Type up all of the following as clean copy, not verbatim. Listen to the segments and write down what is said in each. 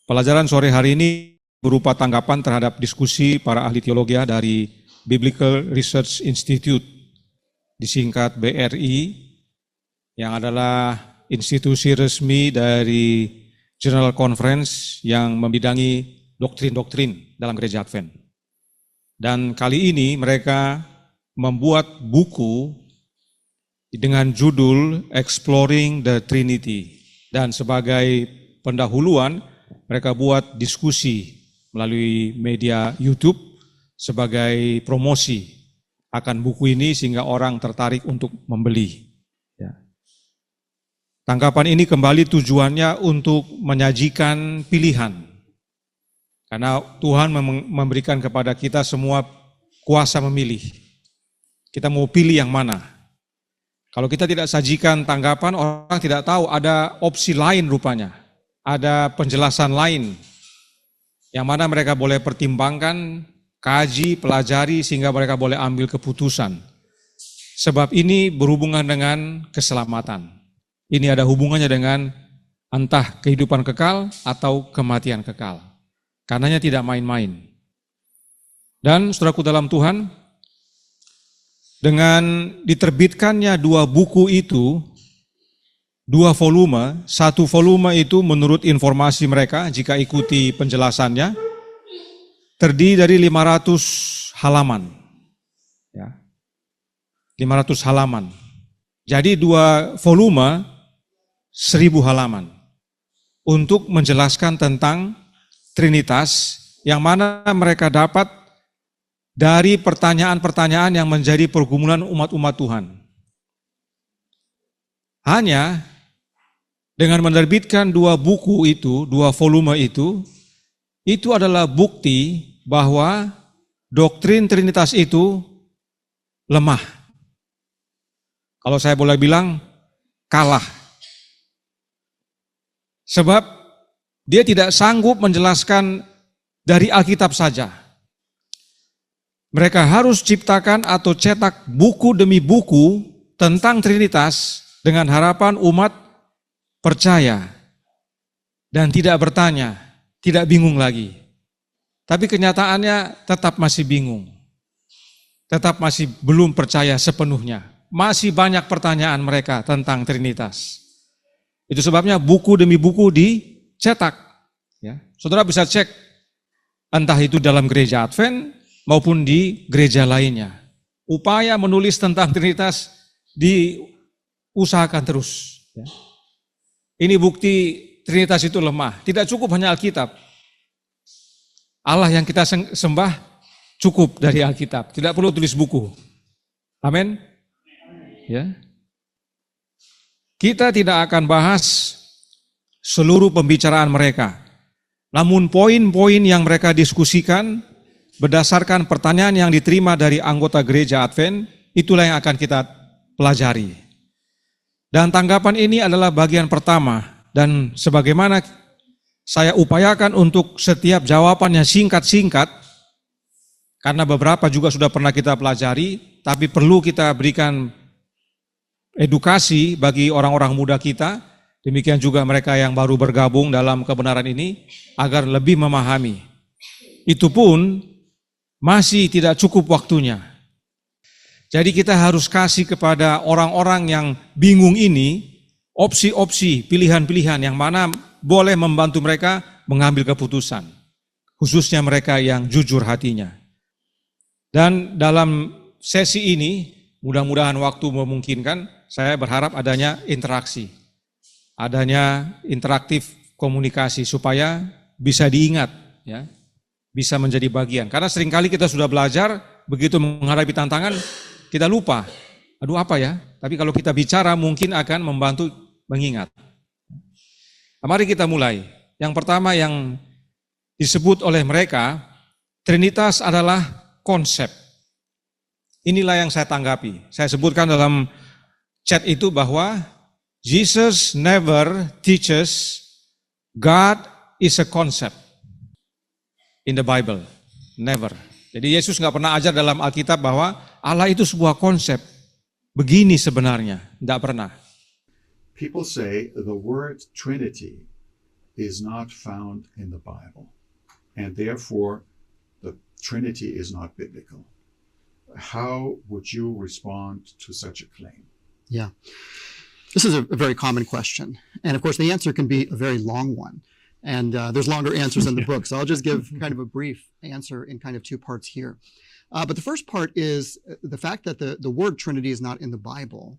Pelajaran sore hari ini berupa tanggapan terhadap diskusi para ahli teologi dari Biblical Research Institute, disingkat BRI, yang adalah institusi resmi dari General Conference yang membidangi doktrin-doktrin dalam gereja Advent. Dan kali ini mereka membuat buku dengan judul Exploring the Trinity. Dan sebagai pendahuluan, mereka buat diskusi melalui media YouTube sebagai promosi akan buku ini sehingga orang tertarik untuk membeli. Ya. Tanggapan ini kembali tujuannya untuk menyajikan pilihan. Karena Tuhan memberikan kepada kita semua kuasa memilih. Kita mau pilih yang mana. Kalau kita tidak sajikan tanggapan, orang tidak tahu ada opsi lain rupanya. Ada penjelasan lain yang mana mereka boleh pertimbangkan, kaji, pelajari sehingga mereka boleh ambil keputusan. Sebab ini berhubungan dengan keselamatan. Ini ada hubungannya dengan entah kehidupan kekal atau kematian kekal. Karenanya tidak main-main. Dan saudaraku dalam Tuhan, dengan diterbitkannya dua buku itu, dua volume, satu volume itu menurut informasi mereka, jika ikuti penjelasannya, terdiri dari 500 halaman. Ya, 500 halaman. Jadi dua volume 1000 halaman untuk menjelaskan tentang Trinitas yang mana mereka dapat dari pertanyaan-pertanyaan yang menjadi pergumulan umat-umat Tuhan. Hanya dengan menerbitkan dua buku itu, dua volume itu adalah bukti bahwa doktrin Trinitas itu lemah. Kalau saya boleh bilang, kalah. Sebab dia tidak sanggup menjelaskan dari Alkitab saja. Mereka harus ciptakan atau cetak buku demi buku tentang Trinitas dengan harapan umat percaya dan tidak bertanya, tidak bingung lagi. Tapi kenyataannya tetap masih bingung, tetap masih belum percaya sepenuhnya. Masih banyak pertanyaan mereka tentang Trinitas. Itu sebabnya buku demi buku dicetak. Ya. Saudara bisa cek, entah itu dalam gereja Advent maupun di gereja lainnya. Upaya menulis tentang Trinitas diusahakan terus. Ya. Ini bukti Trinitas itu lemah. Tidak cukup hanya Alkitab. Allah yang kita sembah cukup dari Alkitab. Tidak perlu tulis buku. Amin. Ya. Kita tidak akan bahas seluruh pembicaraan mereka. Namun poin-poin yang mereka diskusikan berdasarkan pertanyaan yang diterima dari anggota gereja Advent, itulah yang akan kita pelajari. Dan tanggapan ini adalah bagian pertama, dan sebagaimana saya upayakan untuk setiap jawabannya singkat-singkat, karena beberapa juga sudah pernah kita pelajari, tapi perlu kita berikan edukasi bagi orang-orang muda kita, demikian juga mereka yang baru bergabung dalam kebenaran ini, agar lebih memahami. Itu pun masih tidak cukup waktunya. Jadi kita harus kasih kepada orang-orang yang bingung ini opsi-opsi, pilihan-pilihan yang mana boleh membantu mereka mengambil keputusan. Khususnya mereka yang jujur hatinya. Dan dalam sesi ini, mudah-mudahan waktu memungkinkan, saya berharap adanya interaksi. Adanya interaktif komunikasi supaya bisa diingat, ya. Bisa menjadi bagian. Karena seringkali kita sudah belajar, begitu menghadapi tantangan, kita lupa. Aduh apa ya? Tapi kalau kita bicara mungkin akan membantu mengingat. Nah, mari kita mulai. Yang pertama yang disebut oleh mereka, Trinitas adalah konsep. Inilah yang saya tanggapi. Saya sebutkan dalam chat itu bahwa Jesus never teaches God is a concept. In the Bible, never. Jadi Yesus nggak pernah ajar dalam Alkitab bahwa Allah itu sebuah konsep. Begini sebenarnya, nggak pernah. People say the word Trinity is not found in the Bible, and therefore the Trinity is not biblical. How would you respond to such a claim? Yeah. This is a very common question. And of course, the answer can be a very long one. And there's longer answers in the book. So I'll just give kind of a brief answer in kind of two parts here. But the first part is the fact that the word Trinity is not in the Bible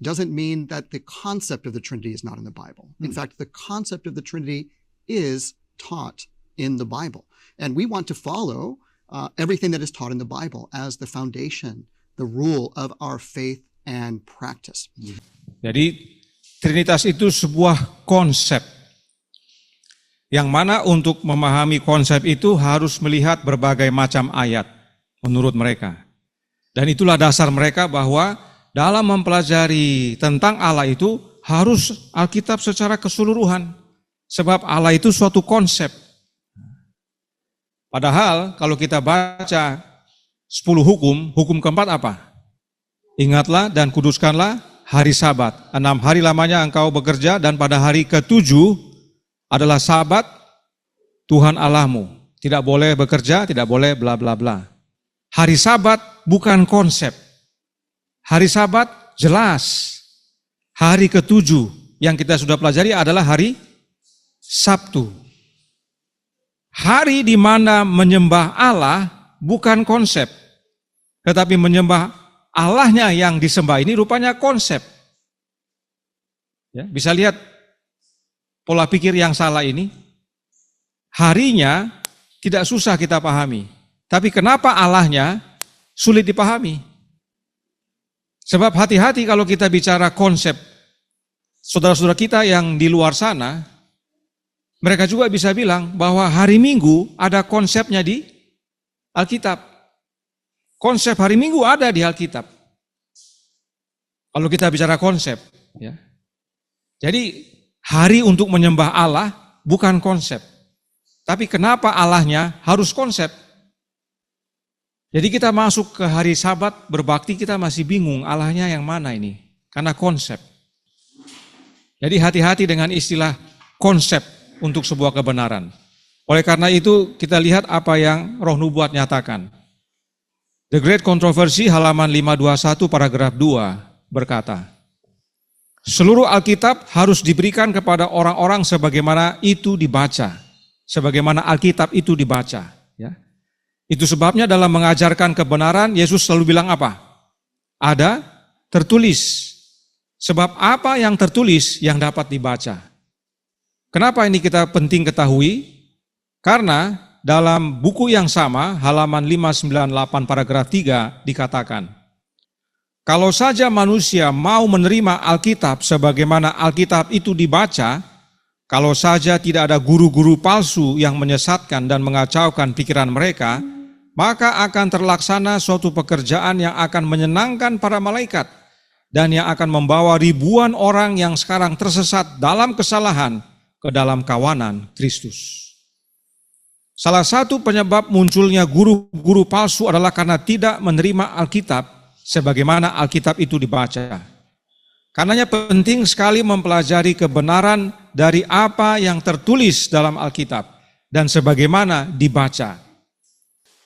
doesn't mean that the concept of the Trinity is not in the Bible. In fact, the concept of the Trinity is taught in the Bible. And we want to follow everything that is taught in the Bible as the foundation, the rule of our faith and practice. Jadi Trinitas itu sebuah konsep yang mana untuk memahami konsep itu harus melihat berbagai macam ayat menurut mereka. Dan itulah dasar mereka bahwa dalam mempelajari tentang Allah itu harus Alkitab secara keseluruhan. Sebab Allah itu suatu konsep. Padahal kalau kita baca 10 hukum keempat apa? Ingatlah dan kuduskanlah hari Sabat. 6 hari lamanya engkau bekerja dan pada hari ke-7 adalah Sabat Tuhan Allahmu. Tidak boleh bekerja, tidak boleh bla bla bla. Hari Sabat bukan konsep. Hari Sabat jelas. Hari ke-7 yang kita sudah pelajari adalah hari Sabtu. Hari di mana menyembah Allah bukan konsep. Tetapi menyembah Allahnya yang disembah ini rupanya konsep. Ya, bisa lihat pola pikir yang salah ini. Harinya tidak susah kita pahami. Tapi kenapa Allahnya sulit dipahami? Sebab hati-hati kalau kita bicara konsep. Saudara-saudara kita yang di luar sana, mereka juga bisa bilang bahwa hari Minggu ada konsepnya di Alkitab. Konsep hari Minggu ada di Alkitab. Kalau kita bicara konsep, ya. Jadi hari untuk menyembah Allah bukan konsep. Tapi kenapa Allahnya harus konsep? Jadi kita masuk ke hari Sabat berbakti kita masih bingung Allahnya yang mana ini? Karena konsep. Jadi hati-hati dengan istilah konsep untuk sebuah kebenaran. Oleh karena itu kita lihat apa yang Roh Nubuat nyatakan. The Great Controversy halaman 521 paragraf 2 berkata, seluruh Alkitab harus diberikan kepada orang-orang sebagaimana itu dibaca. Sebagaimana Alkitab itu dibaca. Ya. Itu sebabnya dalam mengajarkan kebenaran, Yesus selalu bilang apa? Ada tertulis. Sebab apa yang tertulis yang dapat dibaca. Kenapa ini kita penting ketahui? Karena dalam buku yang sama, halaman 598 paragraf 3 dikatakan, kalau saja manusia mau menerima Alkitab sebagaimana Alkitab itu dibaca, kalau saja tidak ada guru-guru palsu yang menyesatkan dan mengacaukan pikiran mereka, maka akan terlaksana suatu pekerjaan yang akan menyenangkan para malaikat dan yang akan membawa ribuan orang yang sekarang tersesat dalam kesalahan ke dalam kawanan Kristus. Salah satu penyebab munculnya guru-guru palsu adalah karena tidak menerima Alkitab sebagaimana Alkitab itu dibaca. Karenanya penting sekali mempelajari kebenaran dari apa yang tertulis dalam Alkitab dan sebagaimana dibaca.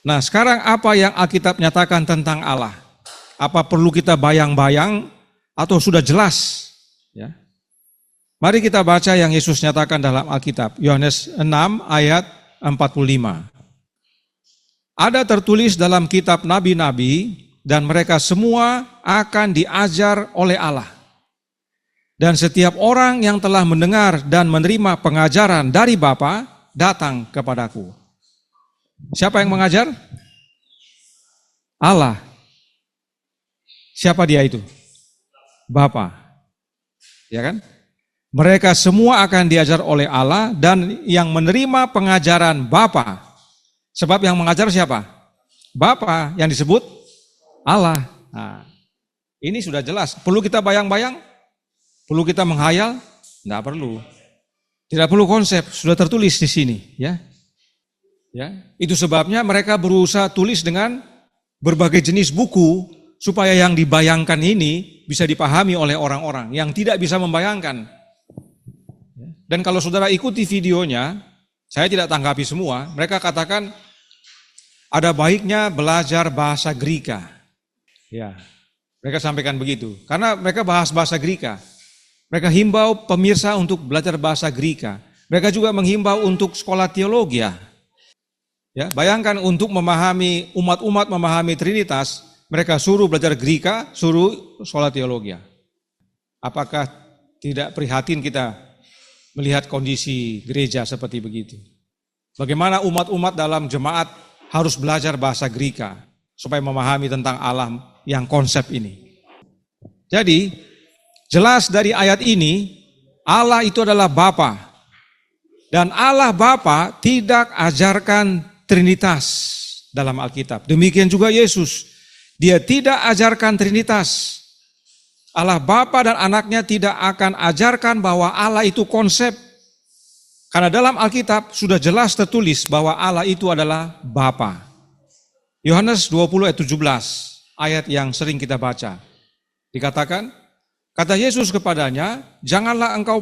Nah, sekarang apa yang Alkitab nyatakan tentang Allah? Apa perlu kita bayang-bayang atau sudah jelas? Ya. Mari kita baca yang Yesus nyatakan dalam Alkitab. Yohanes 6 ayat 45. Ada tertulis dalam kitab nabi-nabi dan mereka semua akan diajar oleh Allah. Dan setiap orang yang telah mendengar dan menerima pengajaran dari Bapa datang kepadaku. Siapa yang mengajar? Allah. Siapa dia itu? Bapa. Ya kan? Mereka semua akan diajar oleh Allah dan yang menerima pengajaran Bapa. Sebab yang mengajar siapa? Bapa, yang disebut Allah. Nah, ini sudah jelas. Perlu kita bayang-bayang? Perlu kita menghayal? Tidak perlu. Tidak perlu konsep, sudah tertulis di sini, ya. Ya, itu sebabnya mereka berusaha tulis dengan berbagai jenis buku supaya yang dibayangkan ini bisa dipahami oleh orang-orang yang tidak bisa membayangkan. Dan kalau saudara ikuti videonya, saya tidak tanggapi semua, mereka katakan ada baiknya belajar bahasa Greka. Ya, mereka sampaikan begitu. Karena mereka bahas bahasa Greka. Mereka himbau pemirsa untuk belajar bahasa Greka. Mereka juga menghimbau untuk sekolah teologi. Ya, bayangkan untuk memahami umat-umat memahami Trinitas, mereka suruh belajar Greka, suruh sekolah teologi. Apakah tidak prihatin kita melihat kondisi gereja seperti begitu? Bagaimana umat-umat dalam jemaat harus belajar bahasa Greka supaya memahami tentang Allah yang konsep ini. Jadi, jelas dari ayat ini, Allah itu adalah Bapa. Dan Allah Bapa tidak ajarkan Trinitas dalam Alkitab. Demikian juga Yesus. Dia tidak ajarkan Trinitas. Allah Bapa dan anaknya tidak akan ajarkan bahwa Allah itu konsep. Karena dalam Alkitab sudah jelas tertulis bahwa Allah itu adalah Bapa. Yohanes 20 ayat 17, ayat yang sering kita baca. Dikatakan, kata Yesus kepadanya, janganlah engkau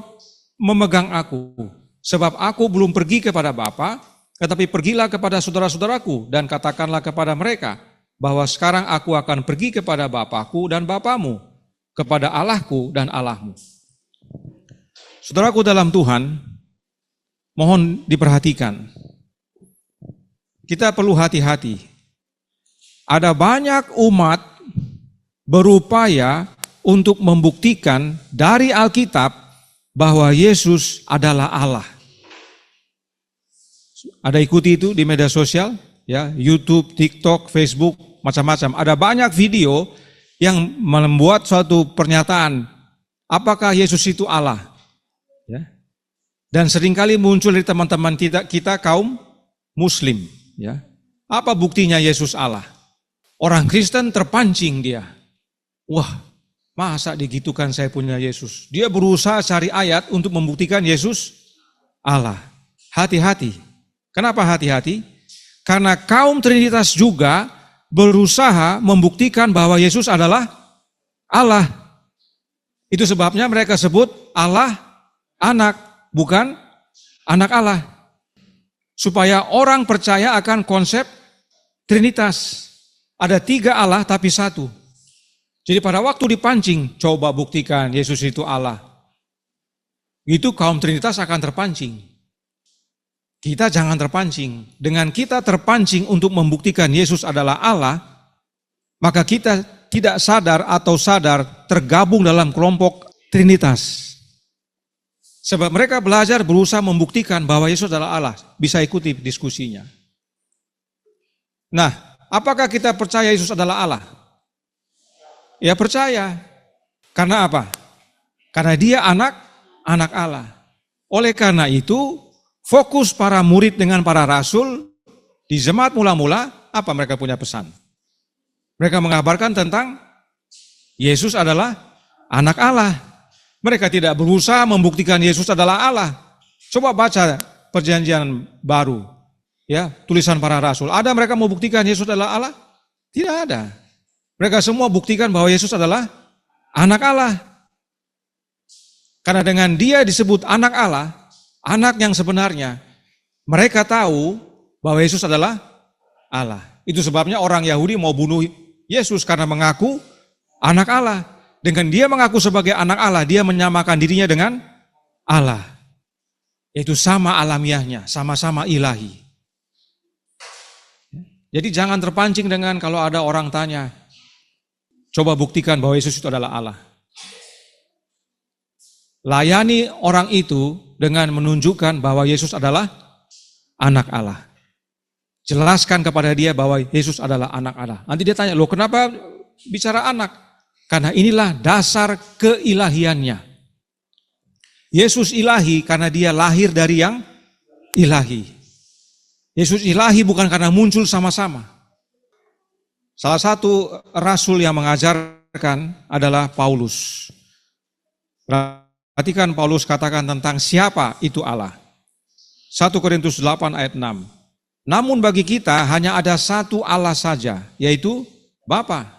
memegang aku, sebab aku belum pergi kepada Bapa, tetapi pergilah kepada saudara-saudaraku dan katakanlah kepada mereka, bahwa sekarang aku akan pergi kepada Bapakku dan Bapamu, kepada Allahku dan Allahmu. Saudaraku dalam Tuhan, mohon diperhatikan. Kita perlu hati-hati. Ada banyak umat berupaya untuk membuktikan dari Alkitab bahwa Yesus adalah Allah. Ada ikuti itu di media sosial, ya, YouTube, TikTok, Facebook, macam-macam. Ada banyak video yang membuat suatu pernyataan, apakah Yesus itu Allah? Ya. Dan seringkali muncul dari teman-teman kita kaum Muslim. Ya. Apa buktinya Yesus Allah? Orang Kristen terpancing dia. Wah, masa digitukan saya punya Yesus? Dia berusaha cari ayat untuk membuktikan Yesus Allah. Hati-hati. Kenapa hati-hati? Karena kaum Trinitas juga berusaha membuktikan bahwa Yesus adalah Allah. Itu sebabnya mereka sebut Allah anak, bukan anak Allah. Supaya orang percaya akan konsep Trinitas. Ada 3 Allah tapi 1. Jadi pada waktu dipancing, coba buktikan Yesus itu Allah. Itu kaum Trinitas akan terpancing. Kita jangan terpancing. Dengan kita terpancing untuk membuktikan Yesus adalah Allah, maka kita tidak sadar atau sadar tergabung dalam kelompok Trinitas. Sebab mereka belajar berusaha membuktikan bahwa Yesus adalah Allah. Bisa ikuti diskusinya. Nah, apakah kita percaya Yesus adalah Allah? Ya percaya. Karena apa? Karena dia anak Allah. Oleh karena itu, fokus para murid dengan para rasul di jemaat mula-mula, apa mereka punya pesan? Mereka mengabarkan tentang Yesus adalah anak Allah. Mereka tidak berusaha membuktikan Yesus adalah Allah. Coba baca perjanjian baru, ya, tulisan para rasul. Ada mereka mau buktikan Yesus adalah Allah? Tidak ada. Mereka semua buktikan bahwa Yesus adalah anak Allah. Karena dengan dia disebut anak Allah, anak yang sebenarnya, mereka tahu bahwa Yesus adalah Allah. Itu sebabnya orang Yahudi mau bunuh Yesus karena mengaku anak Allah. Dengan dia mengaku sebagai anak Allah, dia menyamakan dirinya dengan Allah. Yaitu sama alamiahnya, sama-sama ilahi. Jadi jangan terpancing dengan kalau ada orang tanya, coba buktikan bahwa Yesus itu adalah Allah. Layani orang itu dengan menunjukkan bahwa Yesus adalah anak Allah. Jelaskan kepada dia bahwa Yesus adalah anak Allah. Nanti dia tanya, loh kenapa bicara anak? Karena inilah dasar keilahiannya. Yesus ilahi karena dia lahir dari yang ilahi. Yesus ilahi bukan karena muncul sama-sama. Salah satu rasul yang mengajarkan adalah Paulus. Perhatikan Paulus katakan tentang siapa itu Allah. 1 Korintus 8 ayat 6. Namun bagi kita hanya ada satu Allah saja, yaitu Bapa.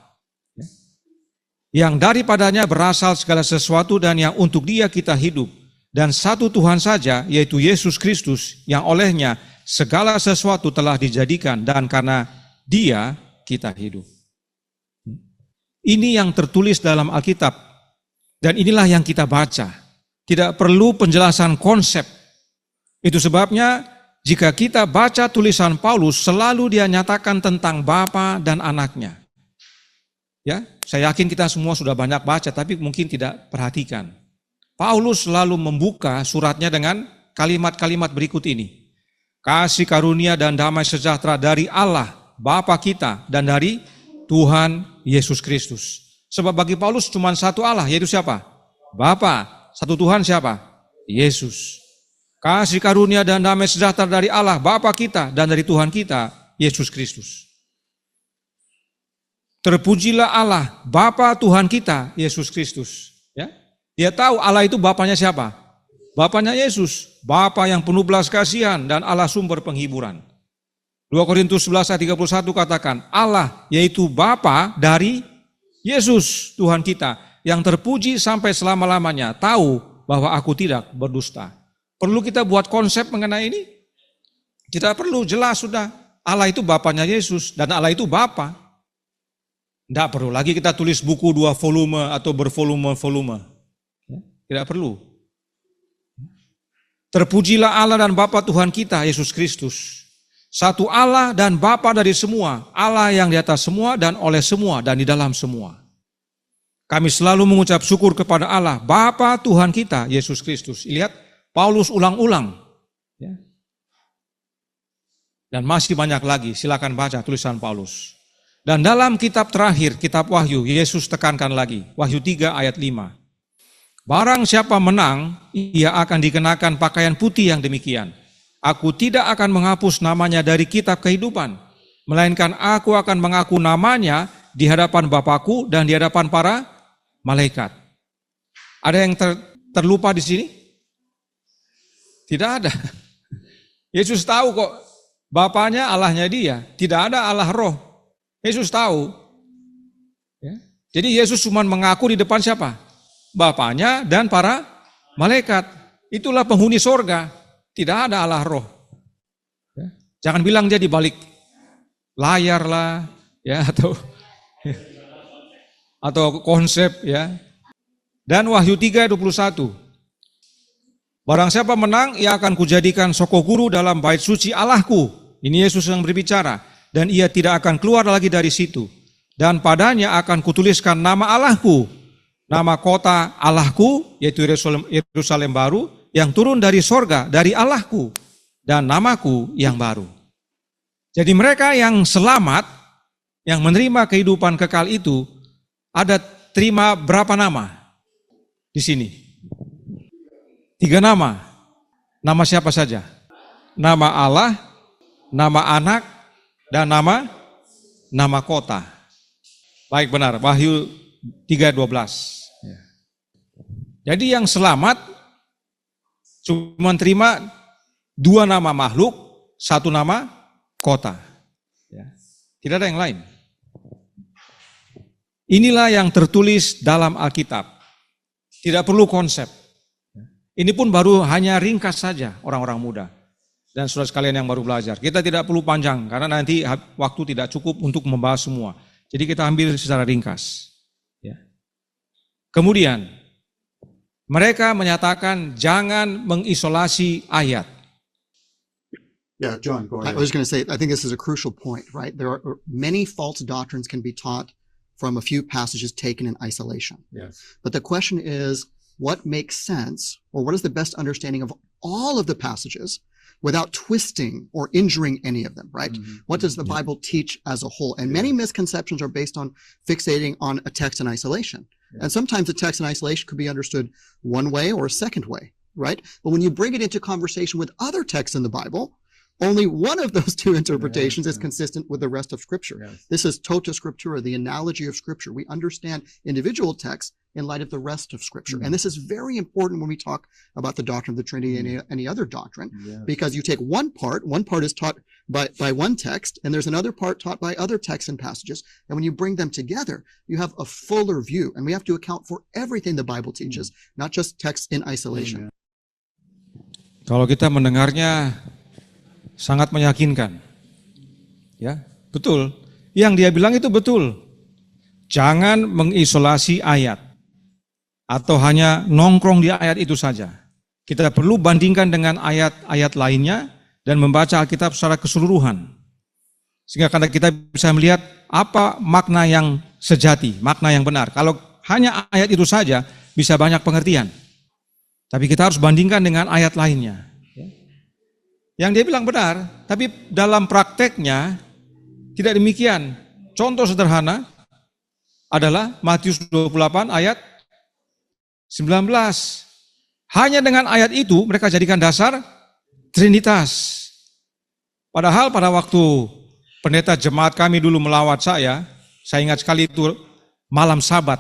Yang daripadanya berasal segala sesuatu dan yang untuk dia kita hidup. dan satu Tuhan saja, yaitu Yesus Kristus, yang olehnya segala sesuatu telah dijadikan dan karena Dia kita hidup. Ini yang tertulis dalam Alkitab dan inilah yang kita baca. Tidak perlu penjelasan konsep. Itu sebabnya jika kita baca tulisan Paulus, selalu dia nyatakan tentang Bapa dan anaknya. Ya, saya yakin kita semua sudah banyak baca, tapi mungkin tidak perhatikan. Paulus selalu membuka suratnya dengan kalimat-kalimat berikut ini. Kasih karunia dan damai sejahtera dari Allah, Bapa kita, dan dari Tuhan Yesus Kristus. Sebab bagi Paulus cuma satu Allah, yaitu siapa? Bapa. Satu Tuhan siapa? Yesus. Kasih karunia dan damai sejahtera dari Allah, Bapa kita, dan dari Tuhan kita, Yesus Kristus. Terpujilah Allah, Bapa Tuhan kita, Yesus Kristus. Ya, dia tahu Allah itu Bapanya siapa? Bapanya Yesus, Bapa yang penuh belas kasihan dan Allah sumber penghiburan. 2 Korintus 11 ayat 31 katakan, Allah yaitu Bapa dari Yesus Tuhan kita, yang terpuji sampai selama-lamanya, tahu bahwa aku tidak berdusta. Perlu kita buat konsep mengenai ini? Tidak perlu, jelas sudah. Allah itu Bapanya Yesus dan Allah itu Bapa. Tidak perlu lagi kita tulis buku 2 volume atau bervolume-volume. Tidak perlu. Terpujilah Allah dan Bapa Tuhan kita, Yesus Kristus. Satu Allah dan Bapa dari semua, Allah yang di atas semua dan oleh semua dan di dalam semua. Kami selalu mengucap syukur kepada Allah, Bapa Tuhan kita, Yesus Kristus. Lihat, Paulus ulang-ulang. Ya. Dan masih banyak lagi, silakan baca tulisan Paulus. Dan dalam kitab terakhir, kitab Wahyu, Yesus tekankan lagi, Wahyu 3 ayat 5. Barang siapa menang, ia akan dikenakan pakaian putih yang demikian. Aku tidak akan menghapus namanya dari kitab kehidupan, melainkan aku akan mengaku namanya di hadapan Bapakku dan di hadapan para malaikat. Ada yang terlupa di sini? Tidak ada. Yesus tahu kok Bapaknya Allahnya dia, tidak ada Allah Roh. Yesus tahu. Ya. Jadi Yesus cuma mengaku di depan siapa? Bapaknya dan para malaikat. Itulah penghuni sorga. Tidak ada Allah Roh. Ya. Jangan bilang dia di balik layar lah, ya, atau konsep, ya. Dan Wahyu 3:21. Barang siapa menang, ia akan kujadikan soko guru dalam bait suci Allahku. Ini Yesus yang berbicara. Dan ia tidak akan keluar lagi dari situ. Dan padanya akan kutuliskan nama Allahku, nama kota Allahku, yaitu Yerusalem baru, yang turun dari sorga, dari Allahku, dan namaku yang baru. Jadi mereka yang selamat, yang menerima kehidupan kekal itu, ada terima berapa nama di sini? 3 nama. Nama siapa saja? Nama Allah, nama anak, dan nama kota. Baik, benar, Wahyu 3:12. Jadi yang selamat cuma terima 2 nama makhluk, 1 nama kota. Ya. Tidak ada yang lain. Inilah yang tertulis dalam Alkitab. Tidak perlu konsep. Ini pun baru hanya ringkas saja orang-orang muda. Dan saudara sekalian yang baru belajar. Kita tidak perlu panjang karena nanti waktu tidak cukup untuk membahas semua. Jadi kita ambil secara ringkas. Ya. Kemudian, mereka menyatakan jangan mengisolasi ayat. Yeah, John, go ahead. I was going to say, I think this is a crucial point, right? There are many false doctrines can be taught from a few passages taken in isolation. Yes. But the question is, what makes sense, or what is the best understanding of all of the passages without twisting or injuring any of them, right? Mm-hmm. What does the Bible teach as a whole? And many misconceptions are based on fixating on a text in isolation. And sometimes the text in isolation could be understood one way or a second way, right? But when you bring it into conversation with other texts in the Bible, only one of those 2 interpretations is consistent with the rest of Scripture. Yes. This is tota scriptura, the analogy of Scripture. We understand individual texts in light of the rest of Scripture. And this is very important when we talk about the doctrine of the Trinity and any other doctrine, because you take one part is taught by one text, and there's another part taught by other texts and passages. And when you bring them together, you have a fuller view. And we have to account for everything the Bible teaches, not just texts in isolation. Kalau kita mendengarnya sangat meyakinkan. Ya, betul. Yang dia bilang itu betul. Jangan mengisolasi ayat atau hanya nongkrong di ayat itu saja. Kita perlu bandingkan dengan ayat-ayat lainnya dan membaca Alkitab secara keseluruhan. Sehingga karena kita bisa melihat apa makna yang sejati, makna yang benar. Kalau hanya ayat itu saja bisa banyak pengertian. Tapi kita harus bandingkan dengan ayat lainnya. Yang dia bilang benar, tapi dalam prakteknya tidak demikian. Contoh sederhana adalah Matius 28 ayat 19. Hanya dengan ayat itu mereka jadikan dasar Trinitas. Padahal pada waktu pendeta jemaat kami dulu melawat saya ingat sekali itu malam Sabat.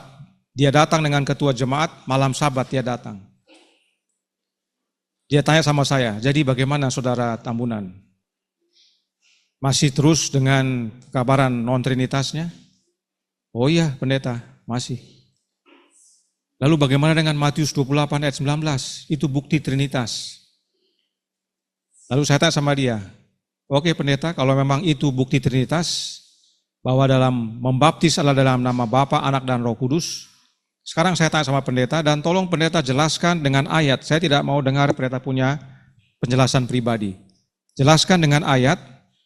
Dia datang dengan ketua jemaat, malam Sabat dia datang. Dia tanya sama saya, jadi bagaimana saudara Tambunan? Masih terus dengan kabaran non-trinitasnya? Oh iya pendeta, masih. Lalu bagaimana dengan Matius 28 ayat 19? Itu bukti trinitas. Lalu saya tanya sama dia, oke pendeta, kalau memang itu bukti trinitas, bahwa dalam membaptis adalah dalam nama Bapa, Anak, dan Roh Kudus, sekarang saya tanya sama pendeta, dan tolong pendeta jelaskan dengan ayat. Saya tidak mau dengar pendeta punya penjelasan pribadi. Jelaskan dengan ayat,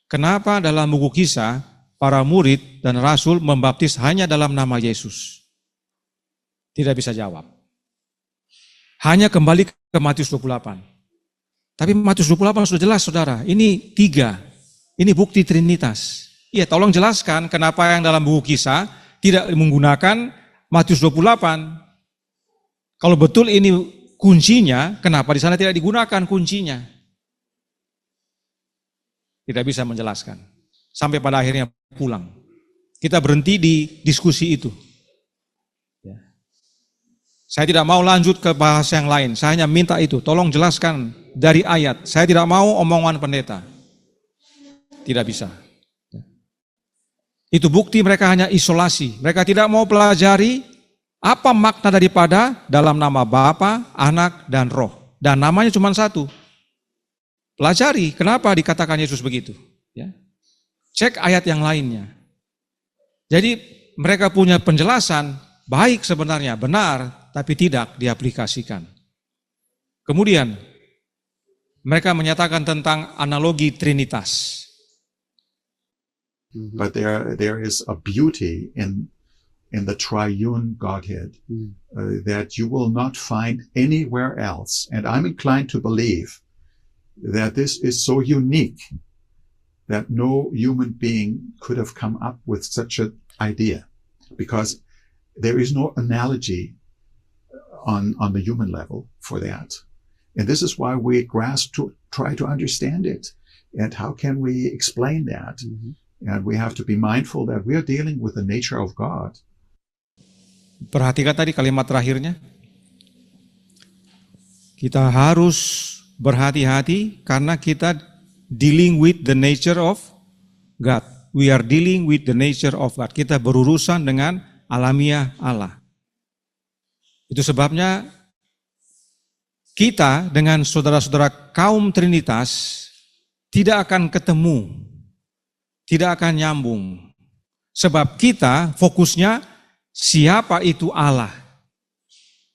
kenapa dalam buku Kisah, para murid dan rasul membaptis hanya dalam nama Yesus. Tidak bisa jawab. Hanya kembali ke Matius 28. Tapi Matius 28 sudah jelas saudara, ini 3. Ini bukti Trinitas. Iya, tolong jelaskan kenapa yang dalam buku Kisah tidak menggunakan Matius 28. Kalau betul ini kuncinya, kenapa di sana tidak digunakan kuncinya? Tidak bisa menjelaskan. Sampai pada akhirnya pulang. Kita berhenti di diskusi itu. Ya. Saya tidak mau lanjut ke bahasa yang lain. Saya hanya minta itu. Tolong jelaskan dari ayat. Saya tidak mau omongan pendeta. Tidak bisa. Itu bukti mereka hanya isolasi. Mereka tidak mau pelajari apa makna daripada dalam nama Bapa, Anak, dan Roh. Dan namanya cuma satu. Pelajari kenapa dikatakan Yesus begitu. Ya. Cek ayat yang lainnya. Jadi mereka punya penjelasan baik sebenarnya, benar, tapi tidak diaplikasikan. Kemudian mereka menyatakan tentang analogi Trinitas. But there is a beauty in the triune Godhead that you will not find anywhere else. And I'm inclined to believe that this is so unique that no human being could have come up with such an idea, because there is no analogy on the human level for that. And this is why we grasp to try to understand it. And how can we explain that? And we have to be mindful that we are dealing with the nature of God. Perhatikan tadi kalimat terakhirnya. Kita harus berhati-hati karena kita dealing with the nature of God. We are dealing with the nature of God. Kita berurusan dengan alamiah Allah. Itu sebabnya kita dengan saudara-saudara kaum Trinitas tidak akan ketemu, tidak akan nyambung. Sebab kita fokusnya siapa itu Allah,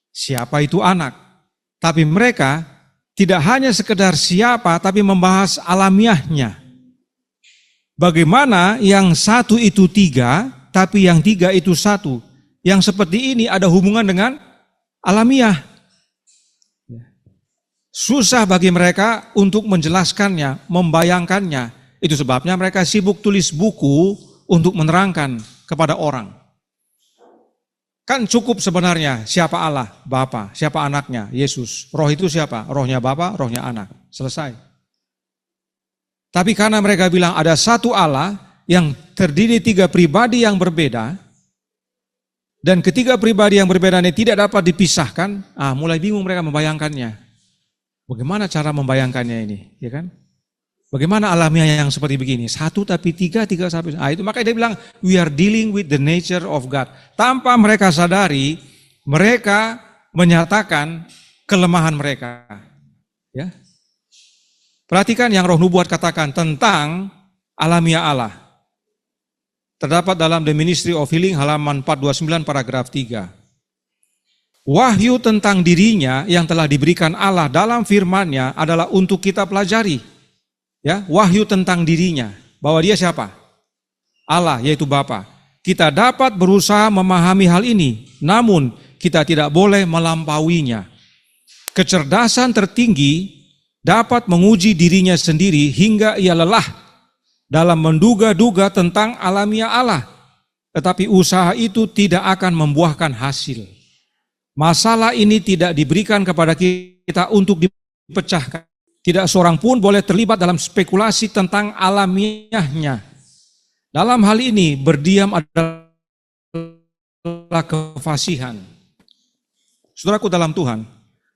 siapa itu anak. Tapi mereka tidak hanya sekedar siapa, tapi membahas alamiahnya. Bagaimana yang satu itu 3, tapi yang 3 itu 1. Yang seperti ini ada hubungan dengan alamiah. Susah bagi mereka untuk menjelaskannya, membayangkannya. Itu sebabnya mereka sibuk tulis buku untuk menerangkan kepada orang. Kan cukup sebenarnya siapa Allah, Bapa, siapa anaknya, Yesus. Roh itu siapa? Rohnya Bapa, rohnya anak. Selesai. Tapi karena mereka bilang ada satu Allah yang terdiri 3 pribadi yang berbeda, dan ketiga pribadi yang berbeda ini tidak dapat dipisahkan, mulai bingung mereka membayangkannya. Bagaimana cara membayangkannya ini, ya kan? Bagaimana alamiah yang seperti begini? 1 tapi 3 sampai. Itu makanya dia bilang we are dealing with the nature of God. Tanpa mereka sadari, mereka menyatakan kelemahan mereka. Ya. Perhatikan yang Roh Nubuat katakan tentang alamiah Allah. Terdapat dalam The Ministry of Healing halaman 429 paragraf 3. Wahyu tentang dirinya yang telah diberikan Allah dalam firman-Nya adalah untuk kita pelajari. Ya, wahyu tentang dirinya, bahwa dia siapa? Allah, yaitu Bapa. Kita dapat berusaha memahami hal ini, namun kita tidak boleh melampauinya. Kecerdasan tertinggi dapat menguji dirinya sendiri hingga ia lelah dalam menduga-duga tentang alamiah Allah. Tetapi usaha itu tidak akan membuahkan hasil. Masalah ini tidak diberikan kepada kita untuk dipecahkan. Tidak seorang pun boleh terlibat dalam spekulasi tentang alamiahnya. Dalam hal ini, berdiam adalah kefasihan. Saudaraku dalam Tuhan,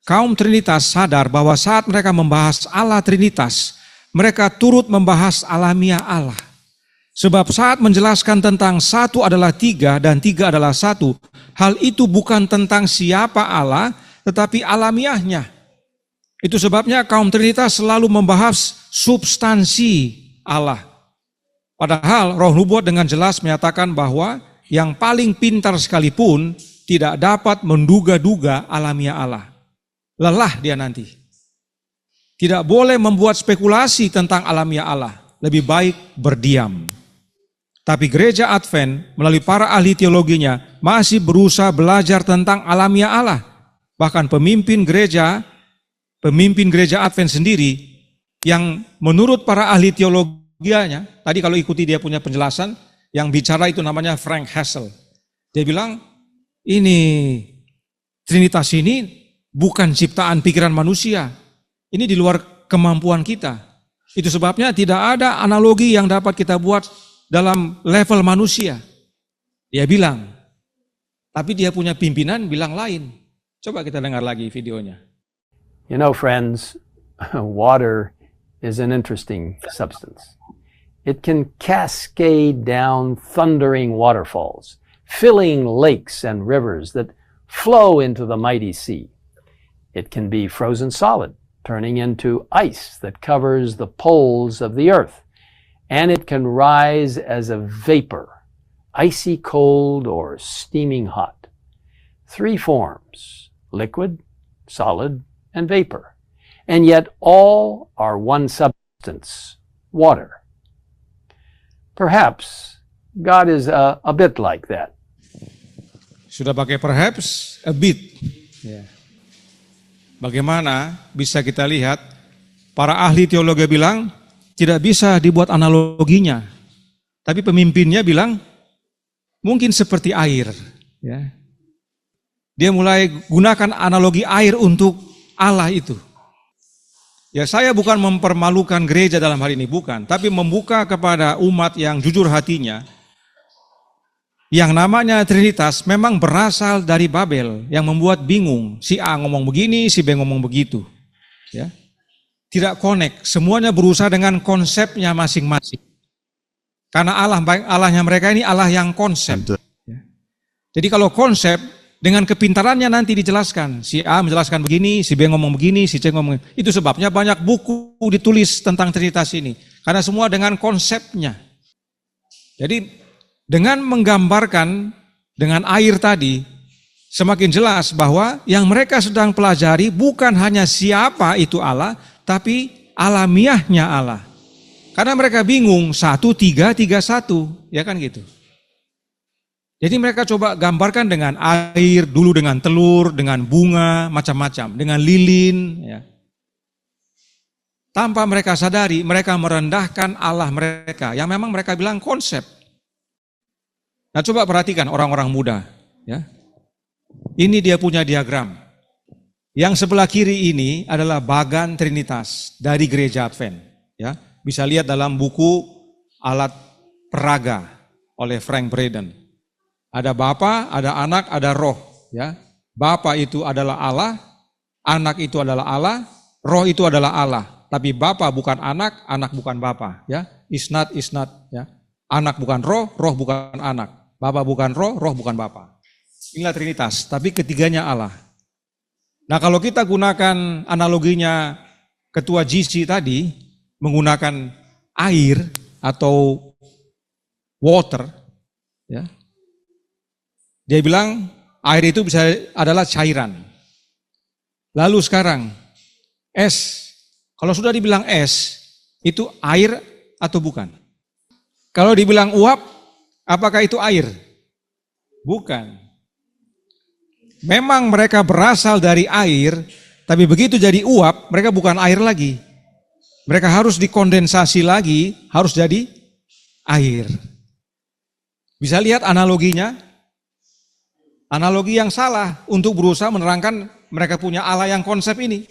kaum Trinitas sadar bahwa saat mereka membahas Allah Trinitas, mereka turut membahas alamiah Allah. Sebab saat menjelaskan tentang satu adalah tiga dan tiga adalah satu, hal itu bukan tentang siapa Allah, tetapi alamiahnya. Itu sebabnya kaum Trinitas selalu membahas substansi Allah. Padahal Roh Nubuat dengan jelas menyatakan bahwa yang paling pintar sekalipun tidak dapat menduga-duga alamiah Allah. Lelah dia nanti. Tidak boleh membuat spekulasi tentang alamiah Allah. Lebih baik berdiam. Tapi gereja Advent melalui para ahli teologinya masih berusaha belajar tentang alamiah Allah. Bahkan pemimpin gereja Advent sendiri yang menurut para ahli teologianya, tadi kalau ikuti dia punya penjelasan, yang bicara itu namanya Frank Hassel. Dia bilang, ini Trinitas ini bukan ciptaan pikiran manusia. Ini di luar kemampuan kita. Itu sebabnya tidak ada analogi yang dapat kita buat dalam level manusia. Dia bilang, tapi dia punya pimpinan bilang lain. Coba kita dengar lagi videonya. You know, friends, water is an interesting substance. It can cascade down thundering waterfalls, filling lakes and rivers that flow into the mighty sea. It can be frozen solid, turning into ice that covers the poles of the earth. And it can rise as a vapor, icy cold or steaming hot. Three forms, liquid, solid, and vapor. And yet all are one substance, water. Perhaps God is a bit like that. Sudah pakai perhaps, a bit. Ya. Bagaimana bisa kita lihat, para ahli teologi bilang, tidak bisa dibuat analoginya. Tapi pemimpinnya bilang, mungkin seperti air. Ya. Dia mulai gunakan analogi air untuk Allah itu. Ya, saya bukan mempermalukan gereja dalam hal ini, bukan. Tapi membuka kepada umat yang jujur hatinya, yang namanya Trinitas memang berasal dari Babel, yang membuat bingung. Si A ngomong begini, si B ngomong begitu. Ya. Tidak connect, semuanya berusaha dengan konsepnya masing-masing. Karena Allahnya mereka ini Allah yang konsep. Ya. Jadi kalau konsep, dengan kepintarannya nanti dijelaskan. Si A menjelaskan begini, si B ngomong begini, si C ngomong begini. Itu sebabnya banyak buku ditulis tentang Trinitas ini. Karena semua dengan konsepnya. Jadi dengan menggambarkan dengan air tadi, semakin jelas bahwa yang mereka sedang pelajari bukan hanya siapa itu Allah, tapi alamiahnya Allah. Karena mereka bingung, 1, 3, 3, 1. Ya kan gitu. Jadi mereka coba gambarkan dengan air, dulu dengan telur, dengan bunga, macam-macam, dengan lilin. Ya. Tanpa mereka sadari, mereka merendahkan Allah mereka, yang memang mereka bilang konsep. Nah coba perhatikan orang-orang muda. Ya. Ini dia punya diagram. Yang sebelah kiri ini adalah bagan Trinitas dari gereja Advent. Ya. Bisa lihat dalam buku Alat Peraga oleh Frank Braden. Ada Bapa, ada Anak, ada Roh. Ya, Bapa itu adalah Allah, Anak itu adalah Allah, Roh itu adalah Allah. Tapi Bapa bukan Anak, Anak bukan Bapa. Ya, is not. Ya, Anak bukan Roh, Roh bukan Anak. Bapa bukan Roh, Roh bukan Bapa. Inilah Trinitas. Tapi ketiganya Allah. Nah kalau kita gunakan analoginya ketua GC tadi menggunakan air atau water, ya. Dia bilang air itu bisa adalah cairan. Lalu sekarang es, kalau sudah dibilang es, itu air atau bukan? Kalau dibilang uap, apakah itu air? Bukan. Memang mereka berasal dari air, tapi begitu jadi uap, mereka bukan air lagi. Mereka harus dikondensasi lagi, harus jadi air. Bisa lihat analoginya? Analogi yang salah untuk berusaha menerangkan mereka punya Allah yang konsep ini.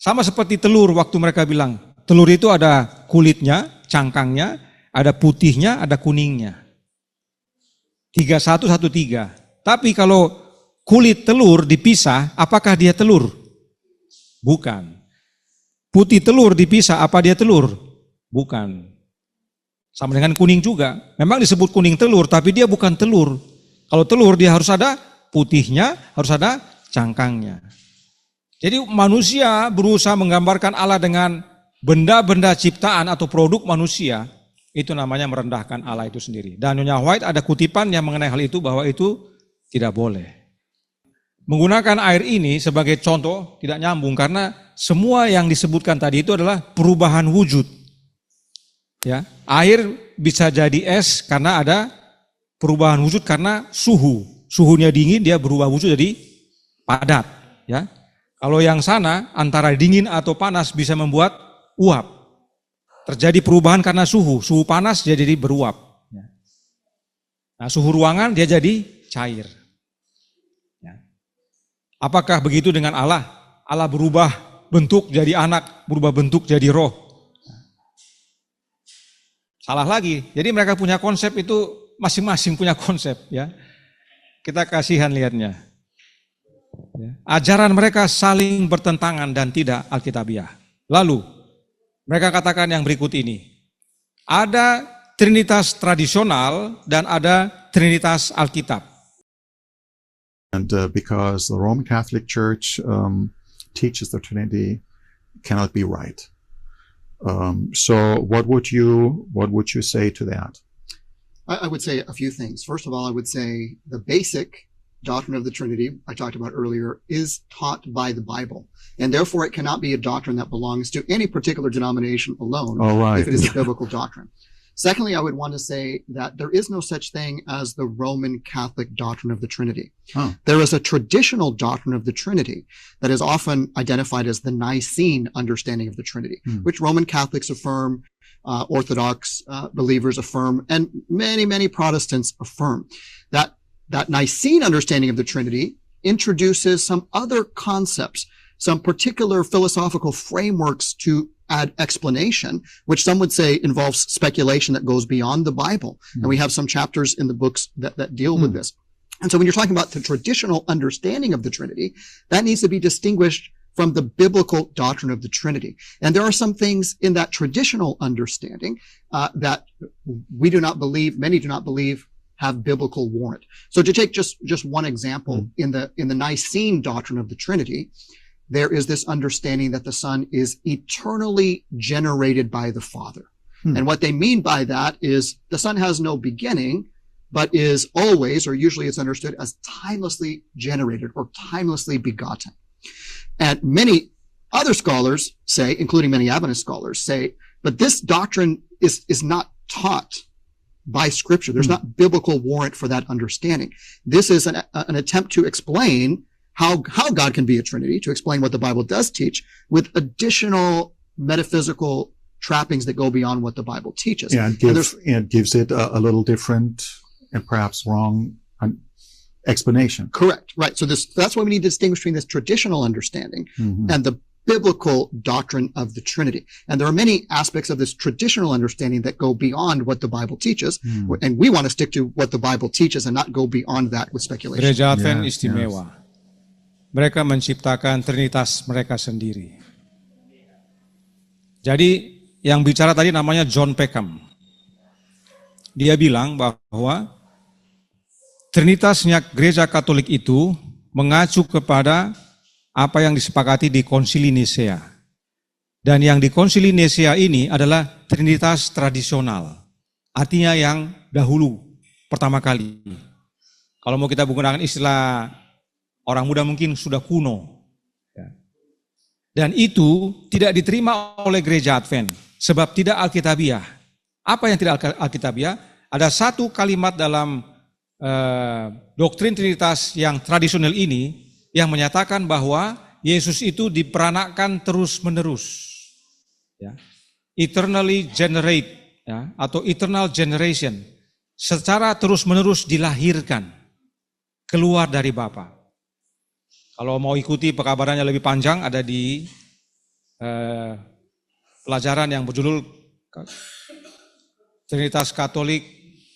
Sama seperti telur waktu mereka bilang, telur itu ada kulitnya, cangkangnya, ada putihnya, ada kuningnya. 3-1-1-3. Tapi kalau kulit telur dipisah, apakah dia telur? Bukan. Putih telur dipisah, apa dia telur? Bukan. Sama dengan kuning juga. Memang disebut kuning telur, tapi dia bukan telur. Kalau telur dia harus ada putihnya, harus ada cangkangnya. Jadi manusia berusaha menggambarkan Allah dengan benda-benda ciptaan atau produk manusia, itu namanya merendahkan Allah itu sendiri. Dan Nyonya White ada kutipan yang mengenai hal itu bahwa itu tidak boleh. Menggunakan air ini sebagai contoh tidak nyambung karena semua yang disebutkan tadi itu adalah perubahan wujud. Ya, air bisa jadi es karena ada perubahan wujud karena suhu. Suhunya dingin dia berubah wujud jadi padat, ya. Kalau yang sana antara dingin atau panas bisa membuat uap. Terjadi perubahan karena suhu panas dia jadi beruap. Nah, suhu ruangan dia jadi cair. Ya. Apakah begitu dengan Allah? Allah berubah bentuk jadi anak, berubah bentuk jadi roh. Salah lagi. Jadi mereka punya konsep itu masing-masing punya konsep, ya. Kita kasihan lihatnya. Ya. Ajaran mereka saling bertentangan dan tidak alkitabiah. Lalu mereka katakan yang berikut ini. Ada Trinitas tradisional dan ada Trinitas Alkitab. And because the Roman Catholic Church teaches the Trinity cannot be right. So what would you say to that? I would say a few things. First of all, I would say the basic doctrine of the Trinity I talked about earlier is taught by the Bible, and therefore it cannot be a doctrine that belongs to any particular denomination alone. All right. If it is a biblical doctrine. Secondly, I would want to say that there is no such thing as the Roman Catholic doctrine of the Trinity. Oh. There is a traditional doctrine of the Trinity that is often identified as the Nicene understanding of the Trinity, which Roman Catholics affirm, Orthodox believers affirm, and many, many Protestants affirm. That Nicene understanding of the Trinity introduces some other concepts, some particular philosophical frameworks to add explanation, which some would say involves speculation that goes beyond the Bible. And we have some chapters in the books that deal with this. And so when you're talking about the traditional understanding of the Trinity, that needs to be distinguished from the biblical doctrine of the Trinity. And there are some things in that traditional understanding that we do not believe, many do not believe, have biblical warrant. So to take just one example, in the Nicene doctrine of the Trinity, there is this understanding that the Son is eternally generated by the Father. And what they mean by that is the Son has no beginning, but is always, or usually it's understood as timelessly generated or timelessly begotten. And many other scholars say, including many Adventist scholars, say, but this doctrine is not taught by Scripture. There's not biblical warrant for that understanding. This is an attempt to explain how God can be a Trinity, to explain what the Bible does teach, with additional metaphysical trappings that go beyond what the Bible teaches. Yeah, and gives it a little different and perhaps wrong explanation. Correct. Right. So that's why we need to distinguish between this traditional understanding and the biblical doctrine of the Trinity. And there are many aspects of this traditional understanding that go beyond what the Bible teaches. And we want to stick to what the Bible teaches and not go beyond that with speculation. Gereja Advent istimewa. Mereka menciptakan Trinitas mereka sendiri. Jadi yang bicara tadi namanya John Peckham. Dia bilang bahwa Trinitasnya Gereja Katolik itu mengacu kepada apa yang disepakati di Konsili Nisea. Dan yang di Konsili Nisea ini adalah Trinitas tradisional, artinya yang dahulu, pertama kali. Kalau mau kita menggunakan istilah orang muda mungkin sudah kuno. Dan itu tidak diterima oleh gereja Advent, sebab tidak alkitabiah. Apa yang tidak alkitabiah? Ada satu kalimat dalam doktrin Trinitas yang tradisional ini yang menyatakan bahwa Yesus itu diperanakkan terus-menerus. Ya. Eternally generate, ya, atau eternal generation, secara terus-menerus dilahirkan keluar dari Bapa. Kalau mau ikuti pekabarannya lebih panjang, ada di pelajaran yang berjudul Trinitas Katolik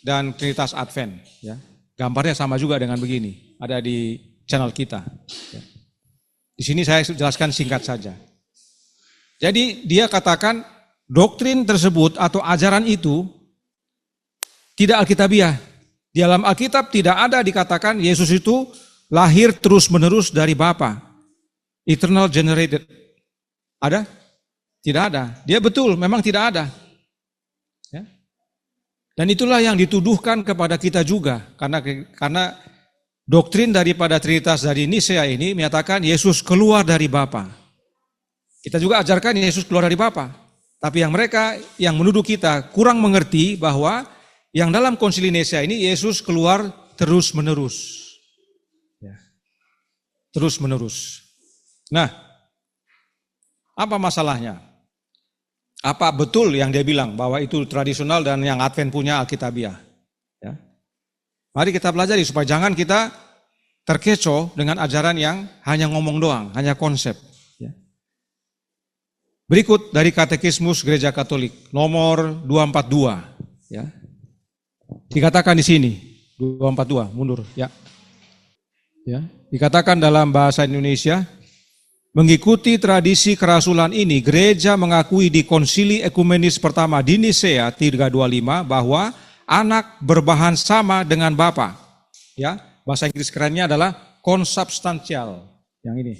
dan Trinitas Advent. Ya. Gambarnya sama juga dengan begini, ada di channel kita. Ya. Di sini saya jelaskan singkat saja. Jadi dia katakan doktrin tersebut atau ajaran itu tidak alkitabiah. Di dalam Alkitab tidak ada dikatakan Yesus itu lahir terus-menerus dari Bapa. Eternal generated. Ada? Tidak ada. Dia betul, memang tidak ada. Ya. Dan itulah yang dituduhkan kepada kita juga. Karena doktrin daripada Trinitas dari Nisea ini menyatakan Yesus keluar dari Bapa. Kita juga ajarkan Yesus keluar dari Bapa. Tapi yang mereka yang menuduh kita kurang mengerti bahwa yang dalam Konsili Nisea ini Yesus keluar terus-menerus. Ya. Terus-menerus. Nah, apa masalahnya? Apa betul yang dia bilang bahwa itu tradisional dan yang Advent punya alkitabiah? Ya. Mari kita pelajari supaya jangan kita terkecoh dengan ajaran yang hanya ngomong doang, hanya konsep. Ya. Berikut dari Katekismus Gereja Katolik nomor 242. Ya. Dikatakan di sini 242, mundur ya. Ya, dikatakan dalam bahasa Indonesia, mengikuti tradisi kerasulan ini, gereja mengakui di Konsili Ekumenis pertama di Nisea 325 bahwa anak berbahan sama dengan Bapa. Ya, bahasa Inggris kerennya adalah konsubstansial. Yang ini.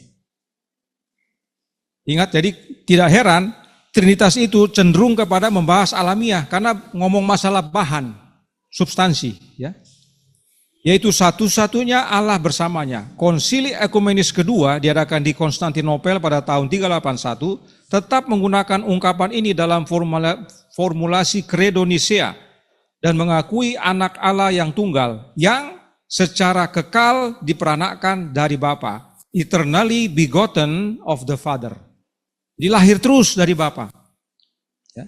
Ingat, jadi tidak heran Trinitas itu cenderung kepada membahas alamiah karena ngomong masalah bahan, substansi, ya. Yaitu satu-satunya Allah bersamanya. Konsili Ekumenis kedua diadakan di Konstantinopel pada tahun 381 tetap menggunakan ungkapan ini dalam formulasi Credo Nisea dan mengakui anak Allah yang tunggal yang secara kekal diperanakkan dari Bapa, eternally begotten of the Father. Dilahir terus dari Bapa. Ya.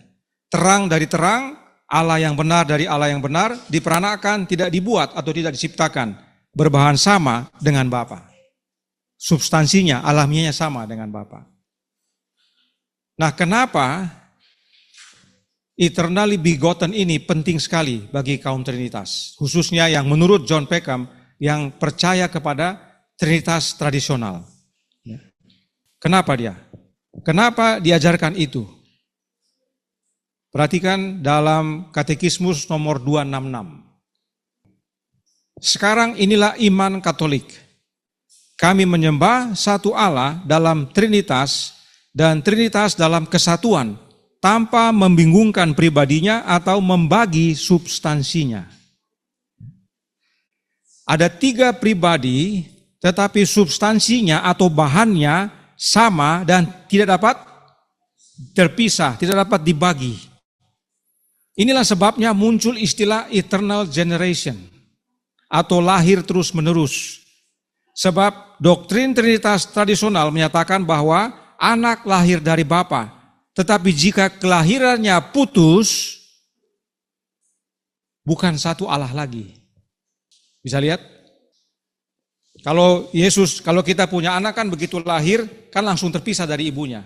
Terang dari terang, Allah yang benar dari Allah yang benar, diperanakkan, tidak dibuat atau tidak diciptakan, berbahan sama dengan Bapa. Substansinya, alamiahnya sama dengan Bapa. Nah, kenapa eternally begotten ini penting sekali bagi kaum Trinitas, khususnya yang menurut John Peckham yang percaya kepada Trinitas tradisional. Kenapa dia? Kenapa diajarkan itu? Perhatikan dalam Katekismus nomor 266. Sekarang inilah iman Katolik. Kami menyembah satu Allah dalam Trinitas dan Trinitas dalam kesatuan tanpa membingungkan pribadinya atau membagi substansinya. Ada 3 pribadi tetapi substansinya atau bahannya sama dan tidak dapat terpisah, tidak dapat dibagi. Inilah sebabnya muncul istilah eternal generation atau lahir terus-menerus. Sebab doktrin Trinitas tradisional menyatakan bahwa anak lahir dari Bapa, tetapi jika kelahirannya putus, bukan satu Allah lagi. Bisa lihat? Kalau kita punya anak kan begitu lahir, kan langsung terpisah dari ibunya.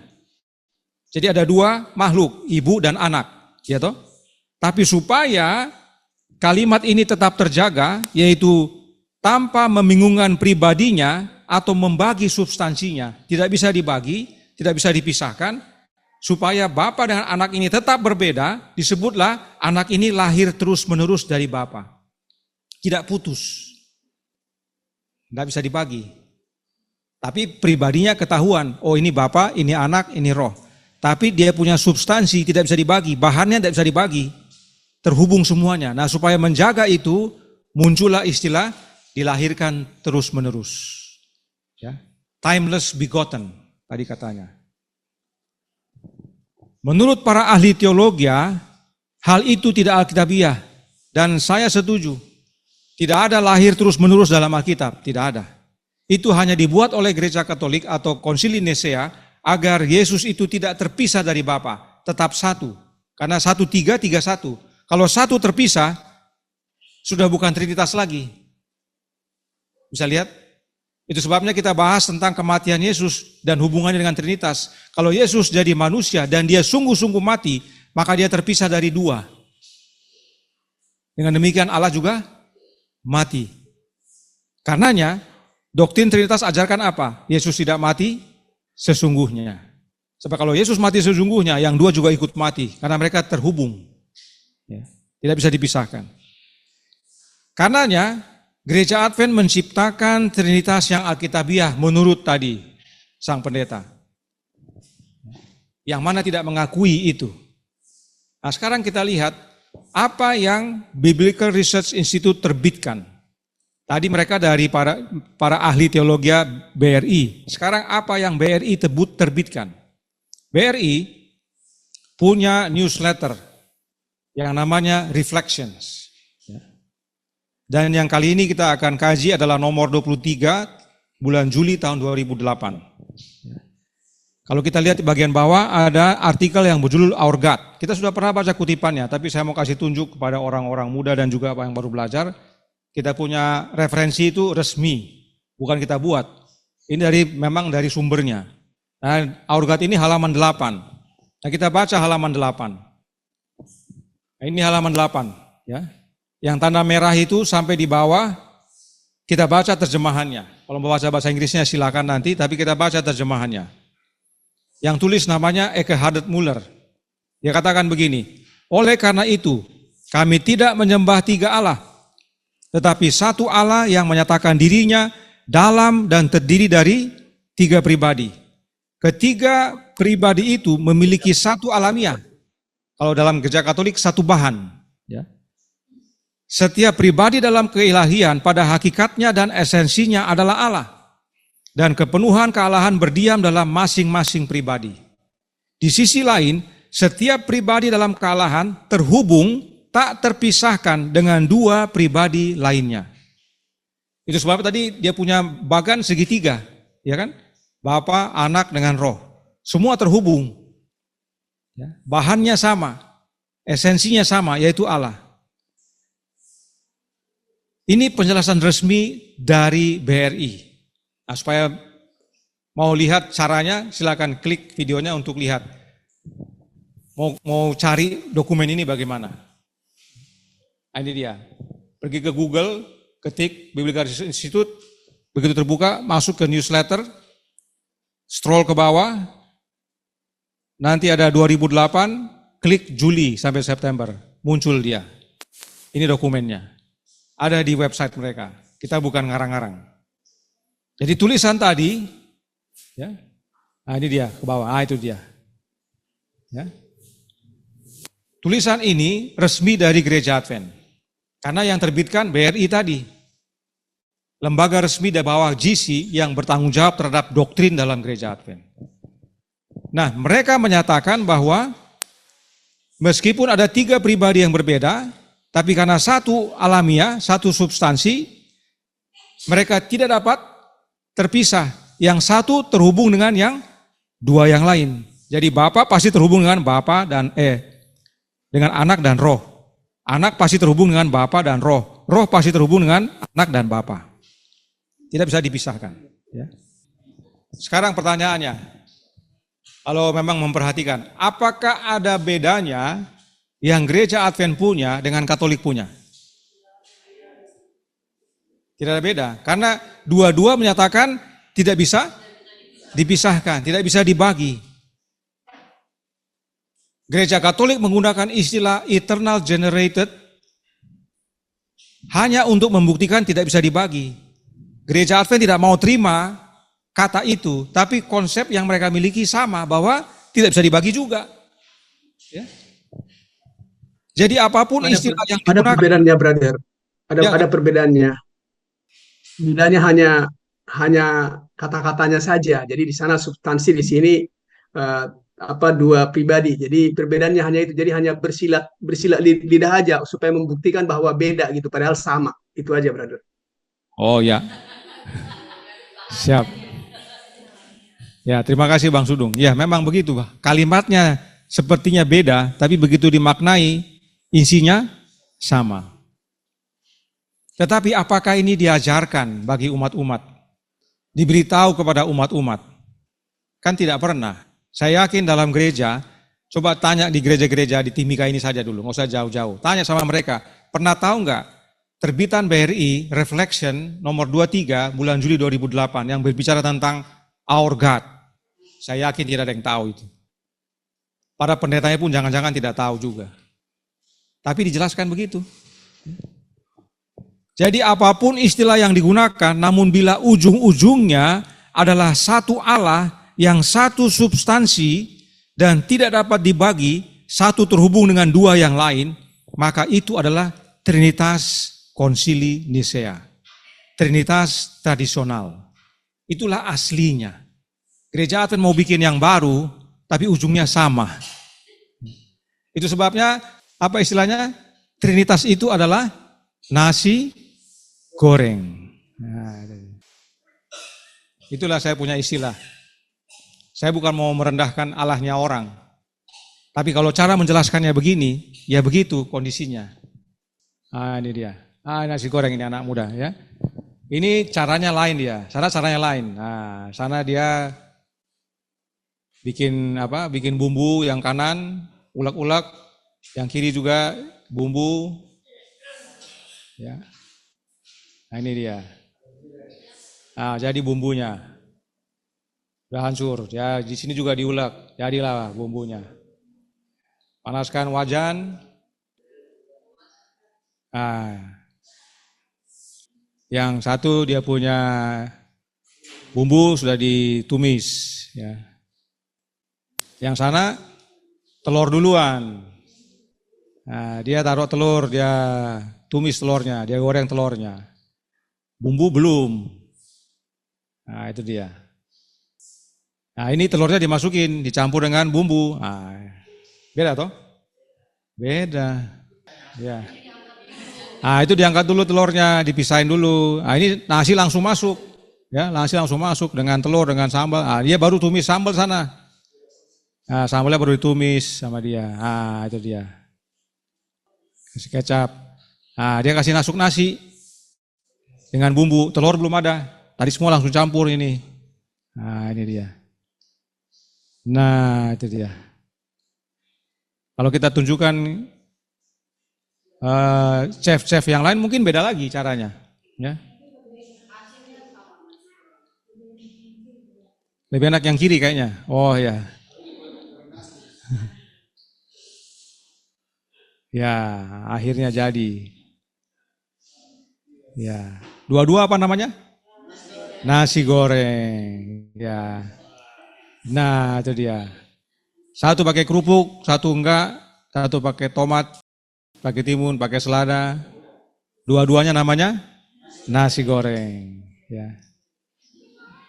Jadi ada 2 makhluk, ibu dan anak, ya toh? Tapi supaya kalimat ini tetap terjaga, yaitu tanpa membingungkan pribadinya atau membagi substansinya, tidak bisa dibagi, tidak bisa dipisahkan, supaya Bapa dan anak ini tetap berbeda, disebutlah anak ini lahir terus-menerus dari Bapa. Tidak putus. Tidak bisa dibagi. Tapi pribadinya ketahuan, oh ini Bapa, ini Anak, ini Roh. Tapi dia punya substansi tidak bisa dibagi, bahannya tidak bisa dibagi, terhubung semuanya. Nah supaya menjaga itu, muncullah istilah dilahirkan terus-menerus. Ya. Timeless begotten, tadi katanya. Menurut para ahli teologi, hal itu tidak alkitabiah. Dan saya setuju, tidak ada lahir terus-menerus dalam Alkitab, tidak ada. Itu hanya dibuat oleh gereja Katolik atau Konsili Nisea agar Yesus itu tidak terpisah dari Bapa, tetap satu. Karena 1-3, 3-1. Kalau satu terpisah, sudah bukan Trinitas lagi. Bisa lihat? Itu sebabnya kita bahas tentang kematian Yesus dan hubungannya dengan Trinitas. Kalau Yesus jadi manusia dan dia sungguh-sungguh mati, maka dia terpisah dari dua. Dengan demikian Allah juga mati. Karenanya, doktrin Trinitas ajarkan apa? Yesus tidak mati sesungguhnya. Sebab kalau Yesus mati sesungguhnya, yang dua juga ikut mati. Karena mereka terhubung. Ya, tidak bisa dipisahkan. Karenanya, Gereja Advent menciptakan Trinitas yang alkitabiah menurut tadi sang pendeta. Yang mana tidak mengakui itu. Nah sekarang kita lihat apa yang Biblical Research Institute terbitkan. Tadi mereka dari para ahli teologi BRI. Sekarang apa yang BRI terbitkan? BRI punya newsletter yang namanya Reflections. Dan yang kali ini kita akan kaji adalah nomor 23 bulan Juli tahun 2008. Kalau kita lihat di bagian bawah ada artikel yang berjudul Our God. Kita sudah pernah baca kutipannya, tapi saya mau kasih tunjuk kepada orang-orang muda dan juga yang baru belajar. Kita punya referensi itu resmi, bukan kita buat. Ini memang dari sumbernya. Nah, Our God ini halaman 8. Nah, kita baca halaman 8. Nah, ini halaman 8, ya. Yang tanda merah itu sampai di bawah, kita baca terjemahannya. Kalau mau baca bahasa Inggrisnya silakan nanti, tapi kita baca terjemahannya. Yang tulis namanya Eckhard Müller. Dia katakan begini, oleh karena itu, kami tidak menyembah tiga Allah, tetapi satu Allah yang menyatakan dirinya dalam dan terdiri dari tiga pribadi. Ketiga pribadi itu memiliki satu alamiah. Kalau dalam gereja Katolik satu bahan, ya. Setiap pribadi dalam keilahian pada hakikatnya dan esensinya adalah Allah. Dan kepenuhan kealahan berdiam dalam masing-masing pribadi. Di sisi lain, setiap pribadi dalam kealahan terhubung tak terpisahkan dengan dua pribadi lainnya. Itu sebabnya tadi dia punya bagan segitiga, ya kan? Bapa, Anak dengan Roh. Semua terhubung. Ya, bahannya sama, esensinya sama, yaitu Allah. Ini penjelasan resmi dari BRI. Nah, supaya mau lihat caranya, silakan klik videonya untuk lihat. Mau cari dokumen ini bagaimana? Nah, ini dia. Pergi ke Google, ketik Biblical Research Institute, begitu terbuka, masuk ke newsletter, scroll ke bawah, nanti ada 2008, klik Juli sampai September, muncul dia. Ini dokumennya. Ada di website mereka. Kita bukan ngarang-ngarang. Jadi tulisan tadi, ya, nah ini dia ke bawah. Ah itu dia. Ya. Tulisan ini resmi dari Gereja Advent. Karena yang terbitkan BRI tadi. Lembaga resmi dari bawah GC yang bertanggung jawab terhadap doktrin dalam Gereja Advent. Nah, mereka menyatakan bahwa meskipun ada tiga pribadi yang berbeda, tapi karena satu alamiah, satu substansi, mereka tidak dapat terpisah. Yang satu terhubung dengan yang dua yang lain. Jadi Bapa pasti terhubung dengan Bapa dan dengan Anak dan Roh. Anak pasti terhubung dengan Bapa dan Roh. Roh pasti terhubung dengan Anak dan Bapa. Tidak bisa dipisahkan. Ya. Sekarang pertanyaannya, kalau memang memperhatikan, apakah ada bedanya yang gereja Advent punya dengan Katolik punya? Tidak ada beda, karena dua-dua menyatakan tidak bisa dipisahkan, tidak bisa dibagi. Gereja Katolik menggunakan istilah eternal generated hanya untuk membuktikan tidak bisa dibagi. Gereja Advent tidak mau terima kata itu, tapi konsep yang mereka miliki sama, bahwa tidak bisa dibagi juga. Ya. Jadi apapun istilah yang ada digunakan, perbedaannya, brother. Ya. Ada perbedaannya. Bedanya hanya kata-katanya saja. Jadi di sana substansi, di sini dua pribadi. Jadi perbedaannya hanya itu. Jadi hanya bersilat lidah aja supaya membuktikan bahwa beda gitu. Padahal sama. Itu aja, brother. Oh ya, siap. Ya, terima kasih Bang Sudung. Ya, memang begitu. Kalimatnya sepertinya beda, tapi begitu dimaknai, isinya sama. Tetapi apakah ini diajarkan bagi umat-umat? Diberitahu kepada umat-umat? Kan tidak pernah. Saya yakin dalam gereja, coba tanya di gereja-gereja di Timika ini saja dulu, nggak usah jauh-jauh. Tanya sama mereka, pernah tahu nggak terbitan BRI Reflection nomor 23 bulan Juli 2008 yang berbicara tentang Our God? Saya yakin tidak ada yang tahu itu. Para pendetanya pun jangan-jangan tidak tahu juga. Tapi dijelaskan begitu. Jadi apapun istilah yang digunakan, namun bila ujung-ujungnya adalah satu Allah yang satu substansi dan tidak dapat dibagi, satu terhubung dengan dua yang lain, maka itu adalah Trinitas Konsili Nisea. Trinitas tradisional. Itulah aslinya. Gereja Advent mau bikin yang baru, tapi ujungnya sama. Itu sebabnya, apa istilahnya? Trinitas itu adalah nasi goreng. Nah, itulah saya punya istilah. Saya bukan mau merendahkan Allahnya orang. Tapi kalau cara menjelaskannya begini, ya begitu kondisinya. Ini dia. Nasi goreng ini anak muda ya. Ini caranya lain dia. Caranya lain. Nah, sana dia bikin bumbu yang kanan, ulek-ulek, yang kiri juga bumbu. Ya. Nah, ini dia. Nah, jadi bumbunya. Udah hancur, ya di sini juga diulek, jadilah bumbunya. Panaskan wajan. Nah, yang satu dia punya bumbu sudah ditumis, ya. Yang sana telur duluan. Nah, dia taruh telur, dia tumis telurnya, dia goreng telurnya. Bumbu belum. Nah, itu dia. Nah, ini telurnya dimasukin, dicampur dengan bumbu. Nah, beda toh? Beda. Ya. Nah, itu diangkat dulu telurnya, dipisahin dulu. Nah, ini nasi langsung masuk. Ya, nasi langsung masuk dengan telur, dengan sambal. Nah, dia baru tumis sambal sana. Nah, sambalnya baru ditumis sama dia. Nah, itu dia. Kasih kecap. Nah, dia kasih masuk nasi dengan bumbu. Telur belum ada. Tadi semua langsung campur ini. Nah, ini dia. Nah, itu dia. Kalau kita tunjukkan chef-chef yang lain mungkin beda lagi caranya, ya. Lebih enak yang kiri kayaknya. Oh ya. Ya, akhirnya jadi. Ya. Dua-dua apa namanya? Nasi goreng. Ya. Nah, itu dia. Satu pakai kerupuk, satu enggak, satu pakai tomat, pakai timun, pakai selada. Dua-duanya namanya nasi goreng. Ya.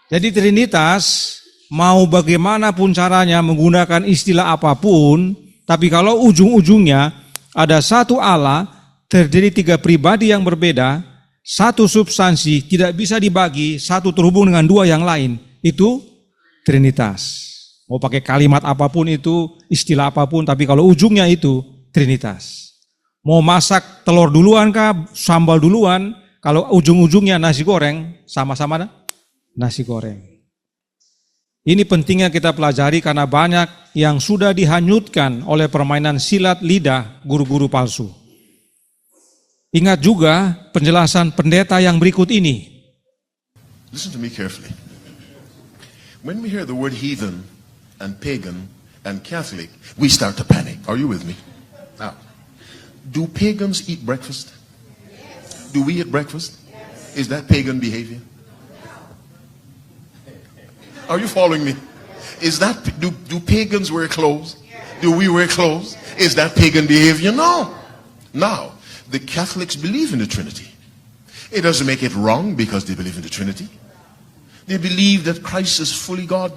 Jadi Trinitas mau bagaimanapun caranya menggunakan istilah apapun, tapi kalau ujung-ujungnya ada satu Allah, terdiri tiga pribadi yang berbeda, satu substansi, tidak bisa dibagi, satu terhubung dengan dua yang lain. Itu Trinitas. Mau pakai kalimat apapun itu, istilah apapun, tapi kalau ujungnya itu Trinitas. Mau masak telur duluan kah, sambal duluan, kalau ujung-ujungnya nasi goreng, sama-sama nasi goreng. Ini pentingnya kita pelajari karena banyak yang sudah dihanyutkan oleh permainan silat lidah guru-guru palsu. Ingat juga penjelasan pendeta yang berikut ini. Listen to me carefully. When we hear the word heathen and pagan and Catholic, we start to panic. Are you with me? Now, do pagans eat breakfast? Do we eat breakfast? Is that pagan behavior? Are you following me? Is that, do pagans wear clothes? Do we wear clothes? Is that pagan behavior? No. Now, the Catholics believe in the Trinity. It doesn't make it wrong because they believe in the Trinity. They believe that Christ is fully God.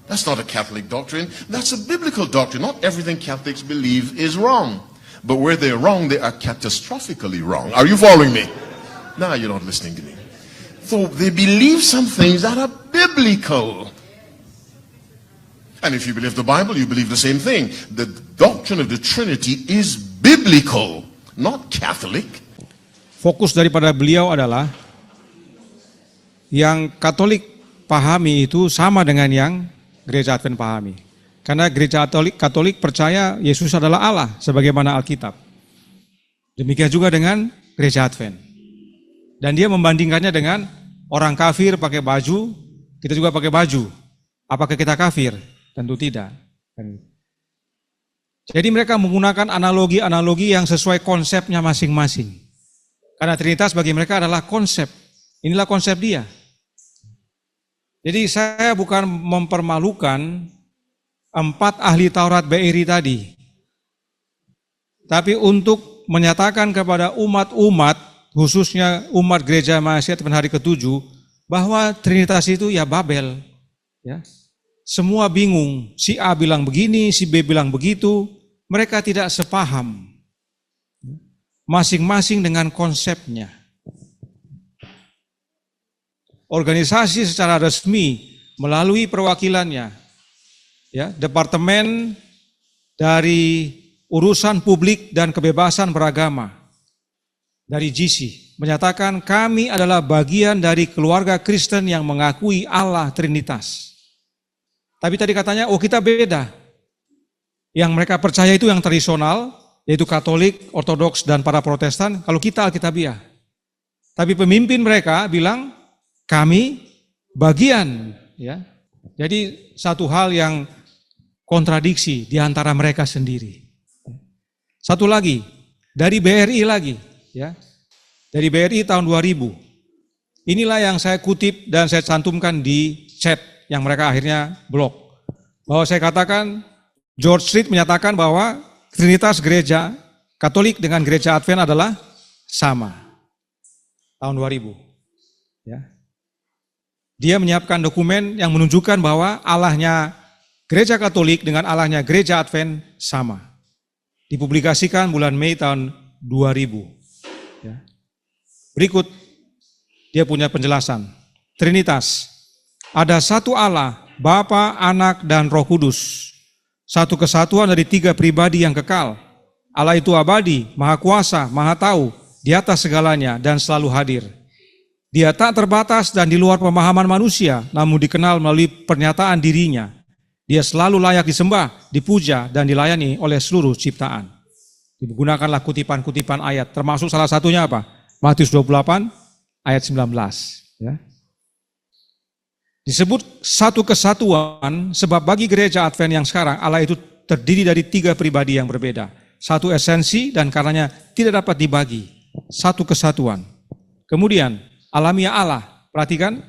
That's not a Catholic doctrine. That's a biblical doctrine. Not everything Catholics believe is wrong. But where they're wrong, they are catastrophically wrong. Are you following me? Now you're not listening to me. So they believe some things that are biblical. And if you believe the Bible, you believe the same thing. The doctrine of the Trinity is biblical, not Catholic. Fokus daripada beliau adalah yang Katolik pahami itu sama dengan yang Gereja Advent pahami. Karena Gereja Katolik percaya Yesus adalah Allah sebagaimana Alkitab. Demikian juga dengan Gereja Advent. Dan dia membandingkannya dengan orang kafir pakai baju, kita juga pakai baju. Apakah kita kafir? Tentu tidak. Jadi mereka menggunakan analogi-analogi yang sesuai konsepnya masing-masing. Karena Trinitas bagi mereka adalah konsep. Inilah konsep dia. Jadi saya bukan mempermalukan 4 ahli Taurat BRI tadi. Tapi untuk menyatakan kepada umat-umat, khususnya umat Gereja Mahasiswa Advent hari ke-7, bahwa Trinitas itu ya Babel. Ya. Semua bingung, si A bilang begini, si B bilang begitu, mereka tidak sepaham. Masing-masing dengan konsepnya. Organisasi secara resmi melalui perwakilannya, ya, Departemen dari Urusan Publik dan Kebebasan Beragama dari GC menyatakan kami adalah bagian dari keluarga Kristen yang mengakui Allah Trinitas. Tapi tadi katanya, oh kita beda. Yang mereka percaya itu yang tradisional, yaitu Katolik, Ortodoks, dan para Protestan. Kalau kita Alkitabiah. Tapi pemimpin mereka bilang, kami bagian. Ya. Jadi satu hal yang kontradiksi di antara mereka sendiri. Satu lagi, dari BRI lagi. Ya. Dari BRI tahun 2000. Inilah yang saya kutip dan saya cantumkan di chat yang mereka akhirnya blok. Bahwa saya katakan, George Street menyatakan bahwa Trinitas Gereja Katolik dengan Gereja Advent adalah sama. Tahun 2000. Ya. Dia menyiapkan dokumen yang menunjukkan bahwa Allahnya Gereja Katolik dengan Allahnya Gereja Advent sama. Dipublikasikan bulan Mei tahun 2000. Ya. Berikut dia punya penjelasan. Trinitas. Ada satu Allah, Bapa, Anak, dan Roh Kudus. Satu kesatuan dari 3 pribadi yang kekal. Allah itu abadi, maha kuasa, maha tahu, di atas segalanya dan selalu hadir. Dia tak terbatas dan di luar pemahaman manusia, namun dikenal melalui pernyataan dirinya. Dia selalu layak disembah, dipuja, dan dilayani oleh seluruh ciptaan. Digunakanlah kutipan-kutipan ayat, termasuk salah satunya apa? Matius 28 ayat 19. Ya. Disebut satu kesatuan sebab bagi Gereja Advent yang sekarang Allah itu terdiri dari 3 pribadi yang berbeda. Satu esensi dan karenanya tidak dapat dibagi. Satu kesatuan. Kemudian alamiah Allah. Perhatikan.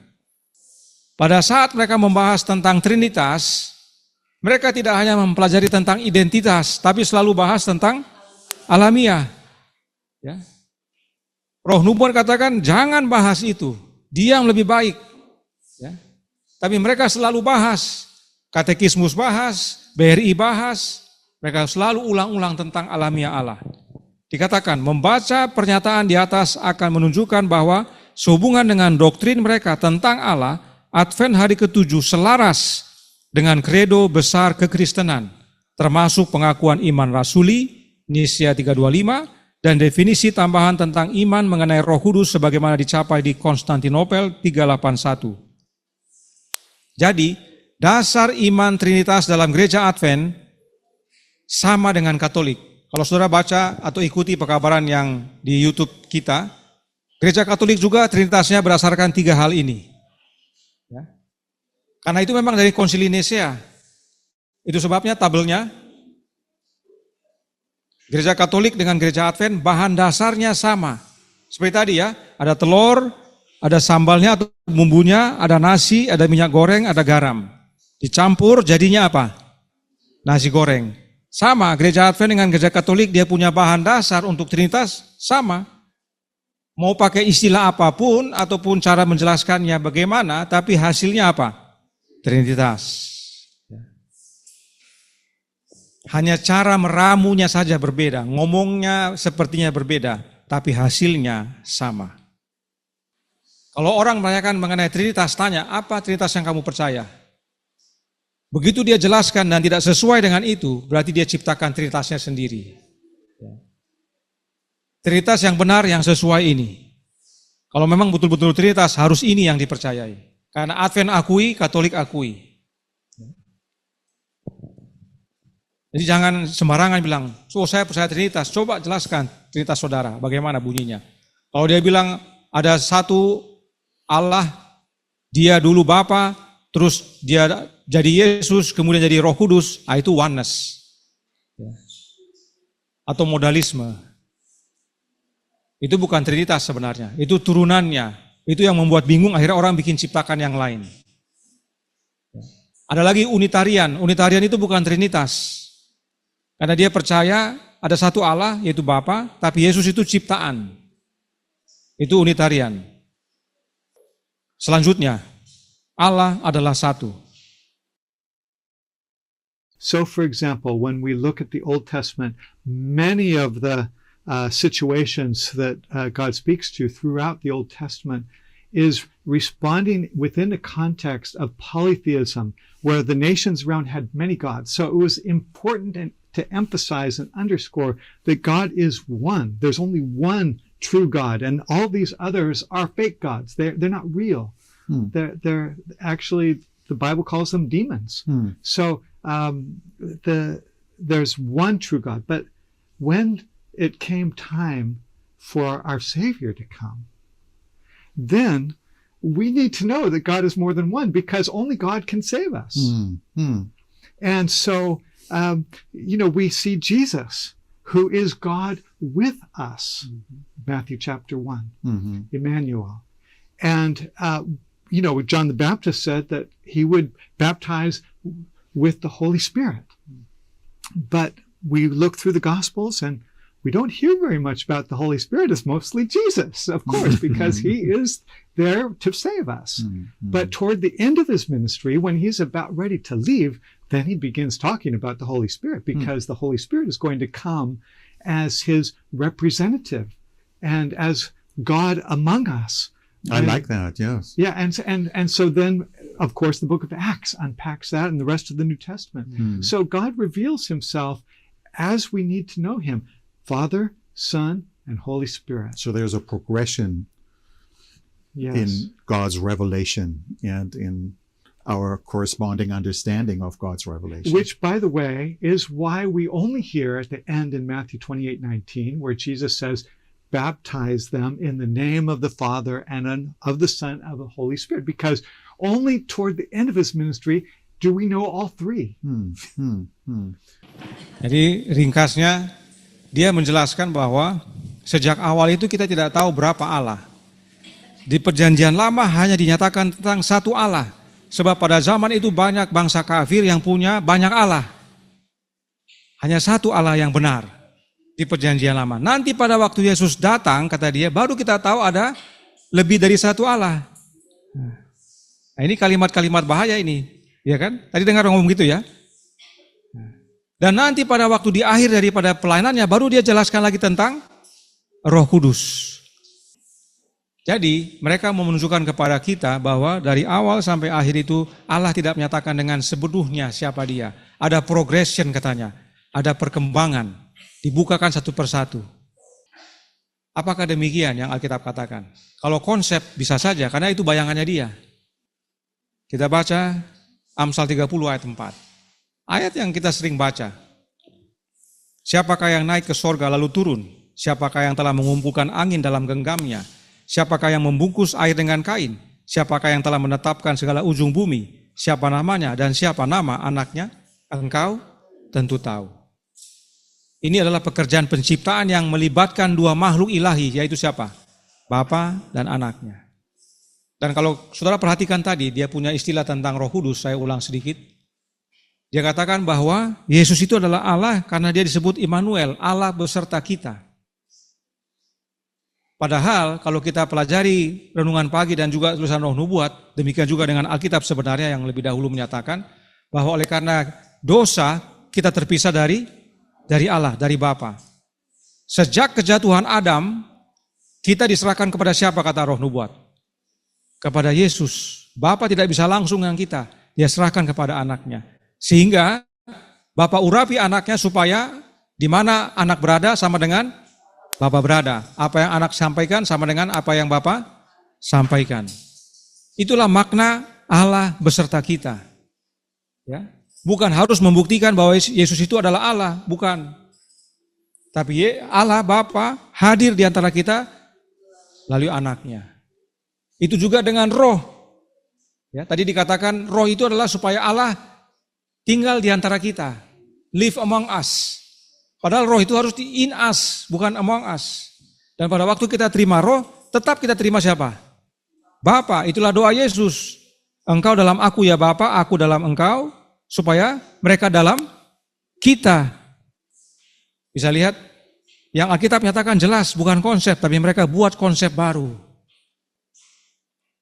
Pada saat mereka membahas tentang Trinitas, mereka tidak hanya mempelajari tentang identitas, tapi selalu bahas tentang alamiah. Ya. Roh Nubuat katakan jangan bahas itu. Diam lebih baik. Ya. Tapi mereka selalu bahas, katekismus bahas, BRI bahas, mereka selalu ulang-ulang tentang alamiah Allah. Dikatakan, membaca pernyataan di atas akan menunjukkan bahwa sehubungan dengan doktrin mereka tentang Allah, Advent hari ke-7 selaras dengan kredo besar kekristenan, termasuk pengakuan iman rasuli, Nisia 325, dan definisi tambahan tentang iman mengenai Roh Kudus sebagaimana dicapai di Konstantinopel 381. Jadi, dasar iman Trinitas dalam Gereja Advent sama dengan Katolik. Kalau saudara baca atau ikuti pekabaran yang di YouTube kita, Gereja Katolik juga Trinitasnya berdasarkan 3 hal ini. Ya. Karena itu memang dari Konsili Nisea. Itu sebabnya tabelnya, Gereja Katolik dengan Gereja Advent bahan dasarnya sama. Seperti tadi ya, ada telur, ada sambalnya atau bumbunya, ada nasi, ada minyak goreng, ada garam. Dicampur jadinya apa? Nasi goreng. Sama, gereja Advent dengan gereja Katolik, dia punya bahan dasar untuk Trinitas, sama. Mau pakai istilah apapun, ataupun cara menjelaskannya bagaimana, tapi hasilnya apa? Trinitas. Hanya cara meramunya saja berbeda, ngomongnya sepertinya berbeda, tapi hasilnya sama. Kalau orang menanyakan mengenai Trinitas, tanya, apa Trinitas yang kamu percaya? Begitu dia jelaskan dan tidak sesuai dengan itu, berarti dia ciptakan Trinitasnya sendiri. Trinitas yang benar, yang sesuai ini. Kalau memang betul-betul Trinitas, harus ini yang dipercayai. Karena Advent akui, Katolik akui. Jadi jangan sembarangan bilang, saya percaya Trinitas, coba jelaskan Trinitas saudara, bagaimana bunyinya. Kalau dia bilang ada satu Allah, dia dulu Bapa, terus dia jadi Yesus, kemudian jadi Roh Kudus, itu oneness. Atau modalisme. Itu bukan Trinitas sebenarnya, itu turunannya. Itu yang membuat bingung, akhirnya orang bikin ciptakan yang lain. Ada lagi Unitarian, Unitarian itu bukan Trinitas. Karena dia percaya ada satu Allah, yaitu Bapa, tapi Yesus itu ciptaan. Itu Unitarian. Selanjutnya, Allah adalah satu. So, for example, when we look at the Old Testament, many of the situations that God speaks to throughout the Old Testament is responding within the context of polytheism, where the nations around had many gods. So it was important to emphasize and underscore that God is one. There's only one true God, and all these others are fake gods. They're not real. They're actually, the Bible calls them demons. So there's one true God. But when it came time for our Savior to come, then we need to know that God is more than one, because only God can save us. And so, we see Jesus, who is God with us. Matthew chapter 1, Emmanuel. And, John the Baptist said that he would baptize with the Holy Spirit. But we look through the Gospels and we don't hear very much about the Holy Spirit. It's mostly Jesus, of course, because he is there to save us. But toward the end of his ministry, when he's about ready to leave, then he begins talking about the Holy Spirit, because the Holy Spirit is going to come as his representative and as God among us. I like that, yes. Yeah, and so then, of course, the book of Acts unpacks that and the rest of the New Testament. So God reveals himself as we need to know him. Father, Son, and Holy Spirit. So there's a progression in God's revelation and in our corresponding understanding of God's revelation. Which, by the way, is why we only hear at the end in Matthew 28:19, where Jesus says, baptize them in the name of the Father and of the Son and of the Holy Spirit. Because only toward the end of his ministry do we know all three. Jadi ringkasnya, dia menjelaskan bahwa sejak awal itu kita tidak tahu berapa Allah. Di perjanjian lama hanya dinyatakan tentang satu Allah. Sebab pada zaman itu banyak bangsa kafir yang punya banyak Allah. Hanya satu Allah yang benar di perjanjian lama. Nanti pada waktu Yesus datang, kata dia, baru kita tahu ada lebih dari satu Allah. Nah, ini kalimat-kalimat bahaya ini. Ya kan? Tadi dengar ngomong gitu ya. Dan nanti pada waktu di akhir daripada pelayanannya, baru dia jelaskan lagi tentang Roh Kudus. Jadi mereka mau menunjukkan kepada kita bahwa dari awal sampai akhir itu Allah tidak menyatakan dengan sepenuhnya siapa dia. Ada progression katanya, ada perkembangan, dibukakan satu persatu. Apakah demikian yang Alkitab katakan? Kalau konsep bisa saja, karena itu bayangannya dia. Kita baca Amsal 30 ayat 4. Ayat yang kita sering baca. Siapakah yang naik ke sorga lalu turun? Siapakah yang telah mengumpulkan angin dalam genggamnya? Siapakah yang membungkus air dengan kain? Siapakah yang telah menetapkan segala ujung bumi? Siapa namanya dan siapa nama anaknya? Engkau tentu tahu. Ini adalah pekerjaan penciptaan yang melibatkan dua makhluk ilahi, yaitu siapa? Bapa dan anaknya. Dan kalau saudara perhatikan tadi, dia punya istilah tentang Roh Kudus, saya ulang sedikit. Dia katakan bahwa Yesus itu adalah Allah karena dia disebut Immanuel, Allah beserta kita. Padahal kalau kita pelajari renungan pagi dan juga tulisan Roh Nubuat, demikian juga dengan Alkitab sebenarnya yang lebih dahulu menyatakan bahwa oleh karena dosa kita terpisah dari Allah, dari Bapa. Sejak kejatuhan Adam, kita diserahkan kepada siapa kata Roh Nubuat? Kepada Yesus. Bapa tidak bisa langsung dengan kita, dia serahkan kepada anaknya. Sehingga Bapa urapi anaknya supaya di mana anak berada sama dengan Bapa berada. Apa yang anak sampaikan sama dengan apa yang Bapa sampaikan. Itulah makna Allah beserta kita. Ya, bukan harus membuktikan bahwa Yesus itu adalah Allah, bukan. Tapi Allah Bapa hadir di antara kita melalui anaknya. Itu juga dengan roh. Ya, tadi dikatakan roh itu adalah supaya Allah tinggal di antara kita. Live among us. Padahal roh itu harus in us, bukan among us. Dan pada waktu kita terima roh, tetap kita terima siapa? Bapa, itulah doa Yesus. Engkau dalam aku ya Bapa, aku dalam engkau, supaya mereka dalam kita. Bisa lihat, yang Alkitab nyatakan jelas, bukan konsep, tapi mereka buat konsep baru.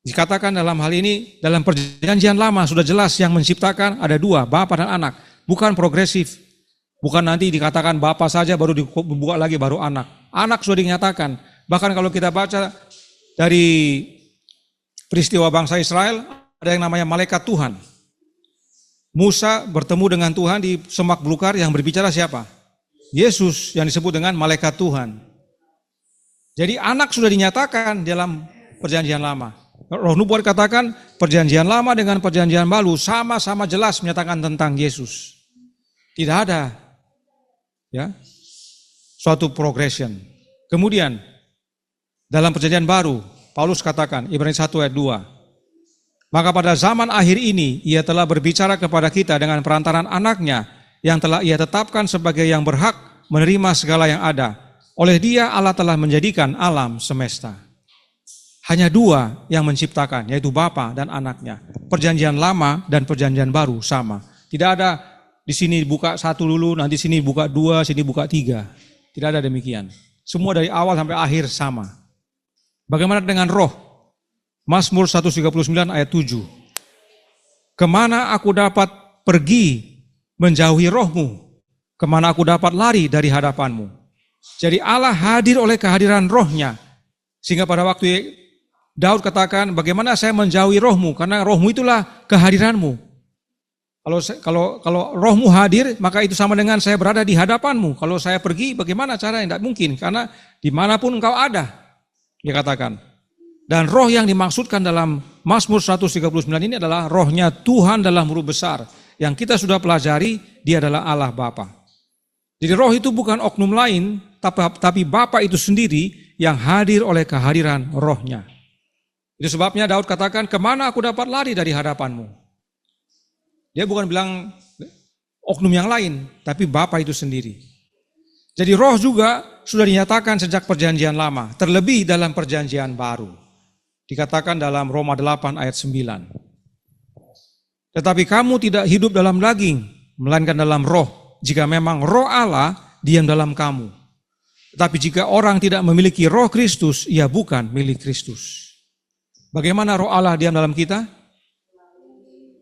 Dikatakan dalam hal ini, dalam perjanjian lama sudah jelas yang menciptakan ada dua, Bapa dan anak. Bukan progresif. Bukan nanti dikatakan Bapa saja baru dibuka lagi baru anak. Anak sudah dinyatakan. Bahkan kalau kita baca dari peristiwa bangsa Israel, ada yang namanya malaikat Tuhan. Musa bertemu dengan Tuhan di semak belukar yang berbicara siapa? Yesus yang disebut dengan malaikat Tuhan. Jadi anak sudah dinyatakan dalam perjanjian lama. Roh Nubuat katakan perjanjian lama dengan perjanjian baru sama-sama jelas menyatakan tentang Yesus. Tidak ada ya suatu progression. Kemudian dalam perjanjian baru Paulus katakan Ibrani 1 ayat 2. Maka pada zaman akhir ini ia telah berbicara kepada kita dengan perantaran anaknya yang telah ia tetapkan sebagai yang berhak menerima segala yang ada. Oleh dia Allah telah menjadikan alam semesta. Hanya dua yang menciptakan, yaitu Bapa dan anaknya. Perjanjian lama dan perjanjian baru sama. Tidak ada di sini buka satu dulu, nanti sini buka dua, sini buka tiga. Tidak ada demikian. Semua dari awal sampai akhir sama. Bagaimana dengan roh? Mazmur 139 ayat 7. Kemana aku dapat pergi menjauhi rohmu? Kemana aku dapat lari dari hadapanmu? Jadi Allah hadir oleh kehadiran rohnya. Sehingga pada waktu Daud katakan, bagaimana saya menjauhi rohmu? Karena rohmu itulah kehadiranmu. Kalau rohmu hadir, maka itu sama dengan saya berada di hadapanmu. Kalau saya pergi, bagaimana caranya? Tidak mungkin, karena dimanapun engkau ada, dia katakan. Dan roh yang dimaksudkan dalam Mazmur 139 ini adalah rohnya Tuhan dalam huruf besar. Yang kita sudah pelajari, dia adalah Allah Bapa. Jadi roh itu bukan oknum lain, tapi Bapa itu sendiri yang hadir oleh kehadiran rohnya. Itu sebabnya Daud katakan, kemana aku dapat lari dari hadapanmu? Dia bukan bilang oknum yang lain, tapi Bapa itu sendiri. Jadi roh juga sudah dinyatakan sejak perjanjian lama, terlebih dalam perjanjian baru. Dikatakan dalam Roma 8 ayat 9. Tetapi kamu tidak hidup dalam daging, melainkan dalam roh, jika memang roh Allah diam dalam kamu. Tetapi jika orang tidak memiliki roh Kristus, ia bukan milik Kristus. Bagaimana roh Allah diam dalam kita?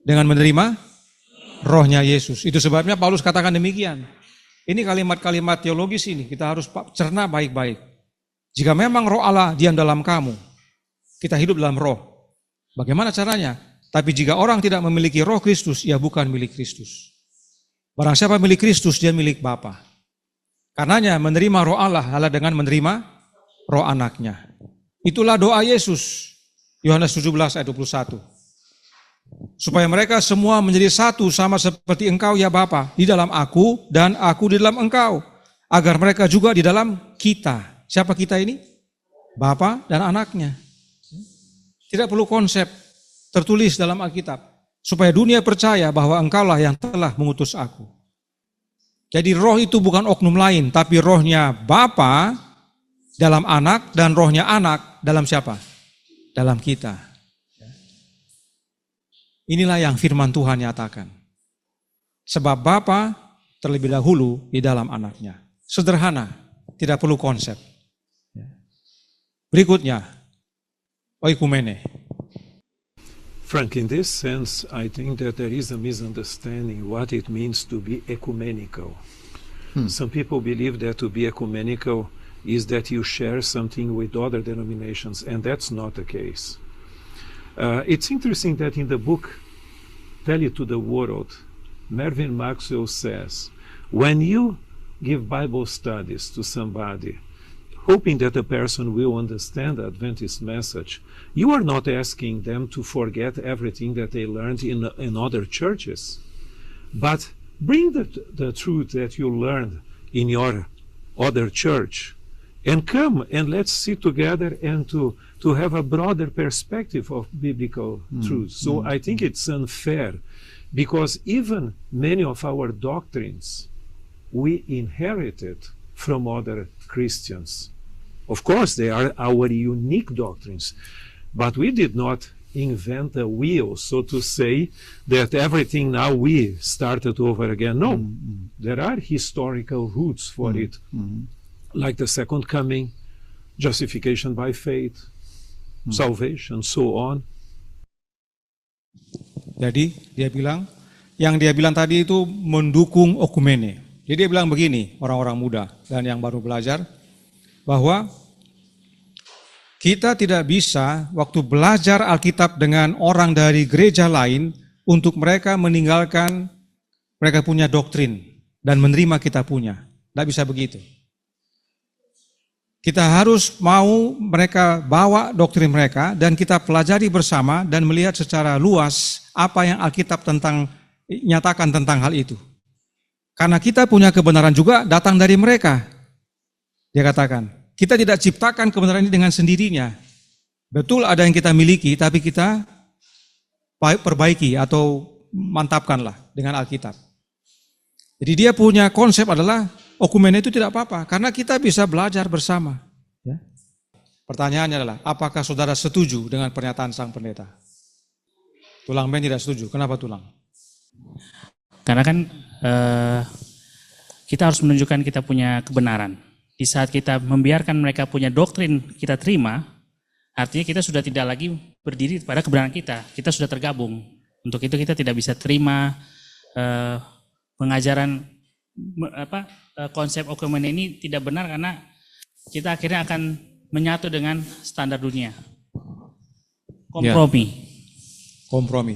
Dengan menerima rohnya Yesus. Itu sebabnya Paulus katakan demikian. Ini kalimat-kalimat teologis ini, kita harus cerna baik-baik. Jika memang roh Allah diam dalam kamu, kita hidup dalam roh. Bagaimana caranya? Tapi jika orang tidak memiliki roh Kristus, ia bukan milik Kristus. Barang siapa milik Kristus, dia milik Bapa. Karenanya menerima roh Allah adalah dengan menerima roh anaknya. Itulah doa Yesus. Yohanes 17 ayat 21. Supaya mereka semua menjadi satu sama seperti engkau ya Bapa, di dalam aku dan aku di dalam engkau. Agar mereka juga di dalam kita. Siapa kita ini? Bapa dan anaknya. Tidak perlu konsep tertulis dalam Alkitab. Supaya dunia percaya bahwa engkaulah yang telah mengutus aku. Jadi roh itu bukan oknum lain, tapi rohnya Bapa dalam anak dan rohnya anak dalam siapa? Dalam kita. Inilah yang firman Tuhan nyatakan. Sebab Bapa terlebih dahulu di dalam anaknya. Sederhana, tidak perlu konsep. Berikutnya, oikumene. Frank, in this sense, I think that there is a misunderstanding what it means to be ecumenical. Some people believe that to be ecumenical is that you share something with other denominations, and that's not the case. It's interesting that in the book, Value to the World, Mervyn Maxwell says, when you give Bible studies to somebody, hoping that the person will understand the Adventist message, you are not asking them to forget everything that they learned in other churches, but bring the truth that you learned in your other church and come and let's sit together and to have a broader perspective of biblical truth. So I think it's unfair because even many of our doctrines we inherited from other Christians. Of course, they are our unique doctrines, but we did not invent the wheel, so to say, that everything now we started over again. No, there are historical roots for it, like the second coming, justification by faith, salvation, so on. Jadi yang dia bilang tadi itu mendukung okumene. Jadi dia bilang begini, orang-orang muda dan yang baru belajar, bahwa kita tidak bisa waktu belajar Alkitab dengan orang dari gereja lain untuk mereka meninggalkan mereka punya doktrin dan menerima kita punya. Tidak bisa begitu. Kita harus mau mereka bawa doktrin mereka dan kita pelajari bersama dan melihat secara luas apa yang Alkitab nyatakan tentang hal itu. Karena kita punya kebenaran juga datang dari mereka. Dia katakan, kita tidak ciptakan kebenaran ini dengan sendirinya. Betul ada yang kita miliki, tapi kita perbaiki atau mantapkanlah dengan Alkitab. Jadi dia punya konsep adalah okumene itu tidak apa-apa, karena kita bisa belajar bersama. Ya. Pertanyaannya adalah, apakah saudara setuju dengan pernyataan sang pendeta? Tulang Ben tidak setuju. Kenapa tulang? Karena kan kita harus menunjukkan kita punya kebenaran. Di saat kita membiarkan mereka punya doktrin kita terima, artinya kita sudah tidak lagi berdiri pada kebenaran kita. Kita sudah tergabung. Untuk itu kita tidak bisa terima pengajaran konsep okumene ini tidak benar karena kita akhirnya akan menyatu dengan standar dunia. Kompromi. Ya, kompromi.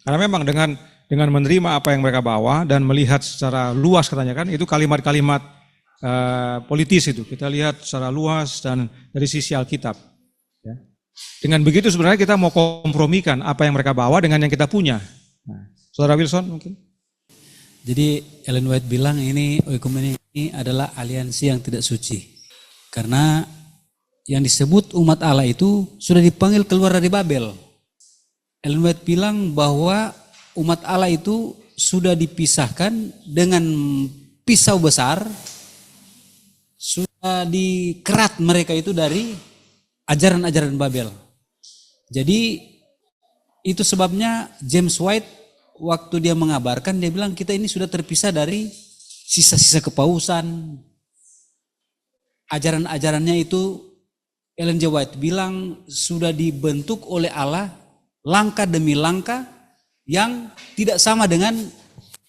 Karena memang dengan menerima apa yang mereka bawa dan melihat secara luas katanya kan, itu kalimat-kalimat politis itu. Kita lihat secara luas dan dari sisi Alkitab. Ya. Dengan begitu sebenarnya kita mau kompromikan apa yang mereka bawa dengan yang kita punya. Nah, Saudara Wilson mungkin? Jadi Ellen White bilang ini oikumene ini adalah aliansi yang tidak suci. Karena yang disebut umat Allah itu sudah dipanggil keluar dari Babel. Ellen White bilang bahwa umat Allah itu sudah dipisahkan dengan pisau besar, sudah dikerat mereka itu dari ajaran-ajaran Babel. Jadi itu sebabnya James White waktu dia mengabarkan, dia bilang kita ini sudah terpisah dari sisa-sisa kepausan. Ajaran-ajarannya itu Ellen G. White bilang sudah dibentuk oleh Allah langkah demi langkah yang tidak sama dengan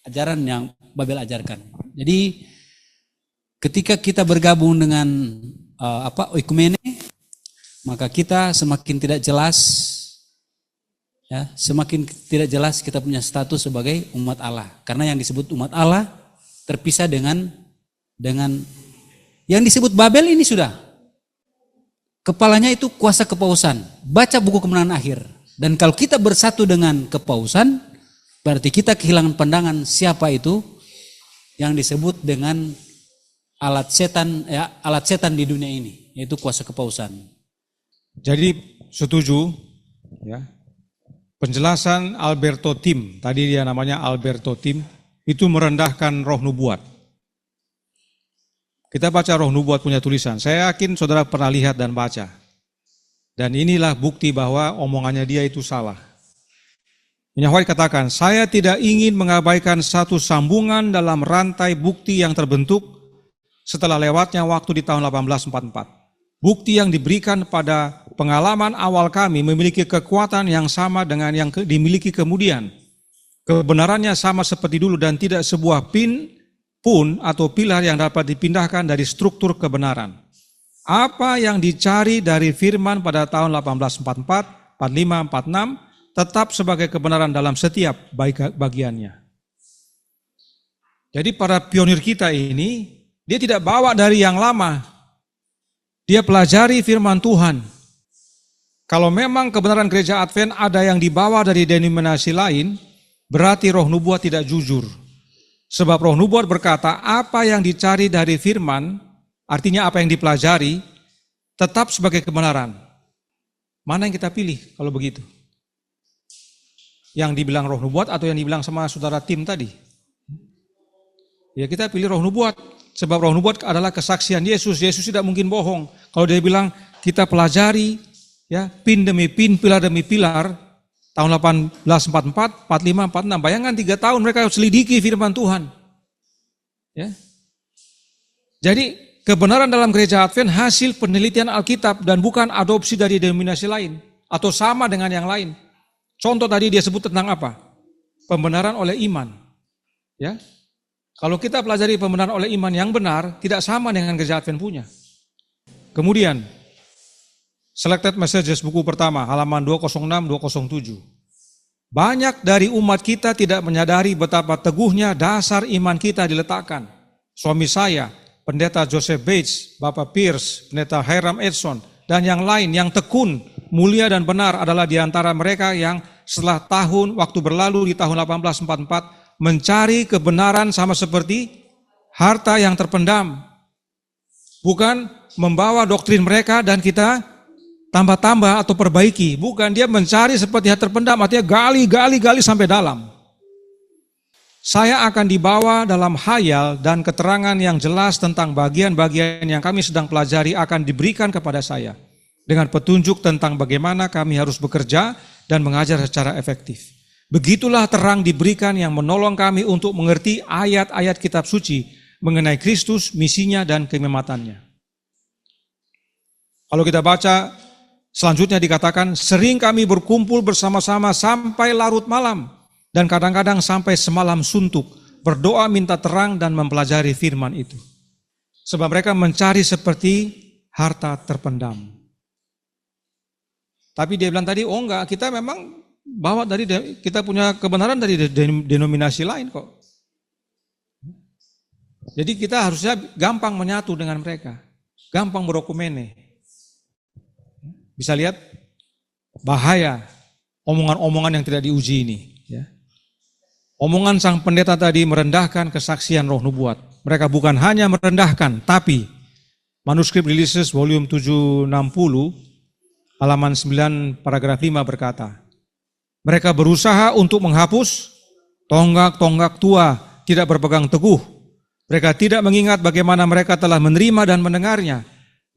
ajaran yang Babel ajarkan. Jadi ketika kita bergabung dengan oikumene, maka kita semakin tidak jelas, ya, semakin tidak jelas kita punya status sebagai umat Allah. Karena yang disebut umat Allah terpisah dengan yang disebut Babel ini sudah. Kepalanya itu kuasa kepausan. Baca buku Kemenangan Akhir. Dan kalau kita bersatu dengan kepausan, berarti kita kehilangan pandangan siapa itu yang disebut dengan alat setan di dunia ini, yaitu kuasa kepausan. Jadi setuju, ya. Penjelasan Alberto Tim, tadi dia namanya Alberto Tim, itu merendahkan roh nubuat. Kita baca roh nubuat punya tulisan, saya yakin saudara pernah lihat dan baca. Dan inilah bukti bahwa omongannya dia itu salah. Nyonya White katakan, saya tidak ingin mengabaikan satu sambungan dalam rantai bukti yang terbentuk setelah lewatnya waktu di tahun 1844. Bukti yang diberikan pada pengalaman awal kami memiliki kekuatan yang sama dengan yang dimiliki kemudian. Kebenarannya sama seperti dulu dan tidak sebuah pin pun atau pilar yang dapat dipindahkan dari struktur kebenaran. Apa yang dicari dari firman pada tahun 1844, 45, 46 tetap sebagai kebenaran dalam setiap bagiannya. Jadi para pionir kita ini, dia tidak bawa dari yang lama. Dia pelajari firman Tuhan. Kalau memang kebenaran gereja Advent ada yang dibawa dari denominasi lain, berarti roh nubuat tidak jujur. Sebab roh nubuat berkata, apa yang dicari dari firman, artinya apa yang dipelajari, tetap sebagai kebenaran. Mana yang kita pilih kalau begitu? Yang dibilang roh nubuat atau yang dibilang sama saudara Tim tadi? Ya kita pilih roh nubuat. Sebab roh nubuat adalah kesaksian Yesus. Yesus tidak mungkin bohong. Kalau dia bilang kita pelajari ya pin demi pin, pilar demi pilar, tahun 1844, 45, 46. Bayangkan 3 tahun mereka selidiki firman Tuhan. Ya. Jadi kebenaran dalam gereja Advent hasil penelitian Alkitab dan bukan adopsi dari denominasi lain atau sama dengan yang lain. Contoh tadi dia sebut tentang apa? Pembenaran oleh iman. Ya. Kalau kita pelajari pembenaran oleh iman yang benar, tidak sama dengan gereja Advent punya. Kemudian, Selected Messages buku pertama, halaman 206-207. Banyak dari umat kita tidak menyadari betapa teguhnya dasar iman kita diletakkan. Suami saya, Pendeta Joseph Bates, Bapak Pierce, Pendeta Hiram Edson, dan yang lain yang tekun, mulia dan benar adalah di antara mereka yang setelah tahun waktu berlalu di tahun 1844 mencari kebenaran sama seperti harta yang terpendam. Bukan membawa doktrin mereka dan kita tambah-tambah atau perbaiki. Bukan, dia mencari seperti harta terpendam, artinya gali sampai dalam. Saya akan dibawa dalam hayal dan keterangan yang jelas tentang bagian-bagian yang kami sedang pelajari akan diberikan kepada saya. Dengan petunjuk tentang bagaimana kami harus bekerja dan mengajar secara efektif. Begitulah terang diberikan yang menolong kami untuk mengerti ayat-ayat kitab suci mengenai Kristus, misinya, dan keimamanannya. Kalau kita baca, selanjutnya dikatakan, sering kami berkumpul bersama-sama sampai larut malam, dan kadang-kadang sampai semalam suntuk, berdoa minta terang dan mempelajari firman itu. Sebab mereka mencari seperti harta terpendam. Tapi dia bilang tadi, oh enggak, kita memang bawa dari, kita punya kebenaran dari denominasi lain kok. Jadi kita harusnya gampang menyatu dengan mereka, gampang berokumene. Bisa lihat bahaya omongan-omongan yang tidak diuji ini. Ya. Omongan sang pendeta tadi merendahkan kesaksian roh nubuat. Mereka bukan hanya merendahkan, tapi manuskrip Releases volume 760 halaman 9 paragraf 5 berkata, mereka berusaha untuk menghapus tonggak-tonggak tua tidak berpegang teguh. Mereka tidak mengingat bagaimana mereka telah menerima dan mendengarnya.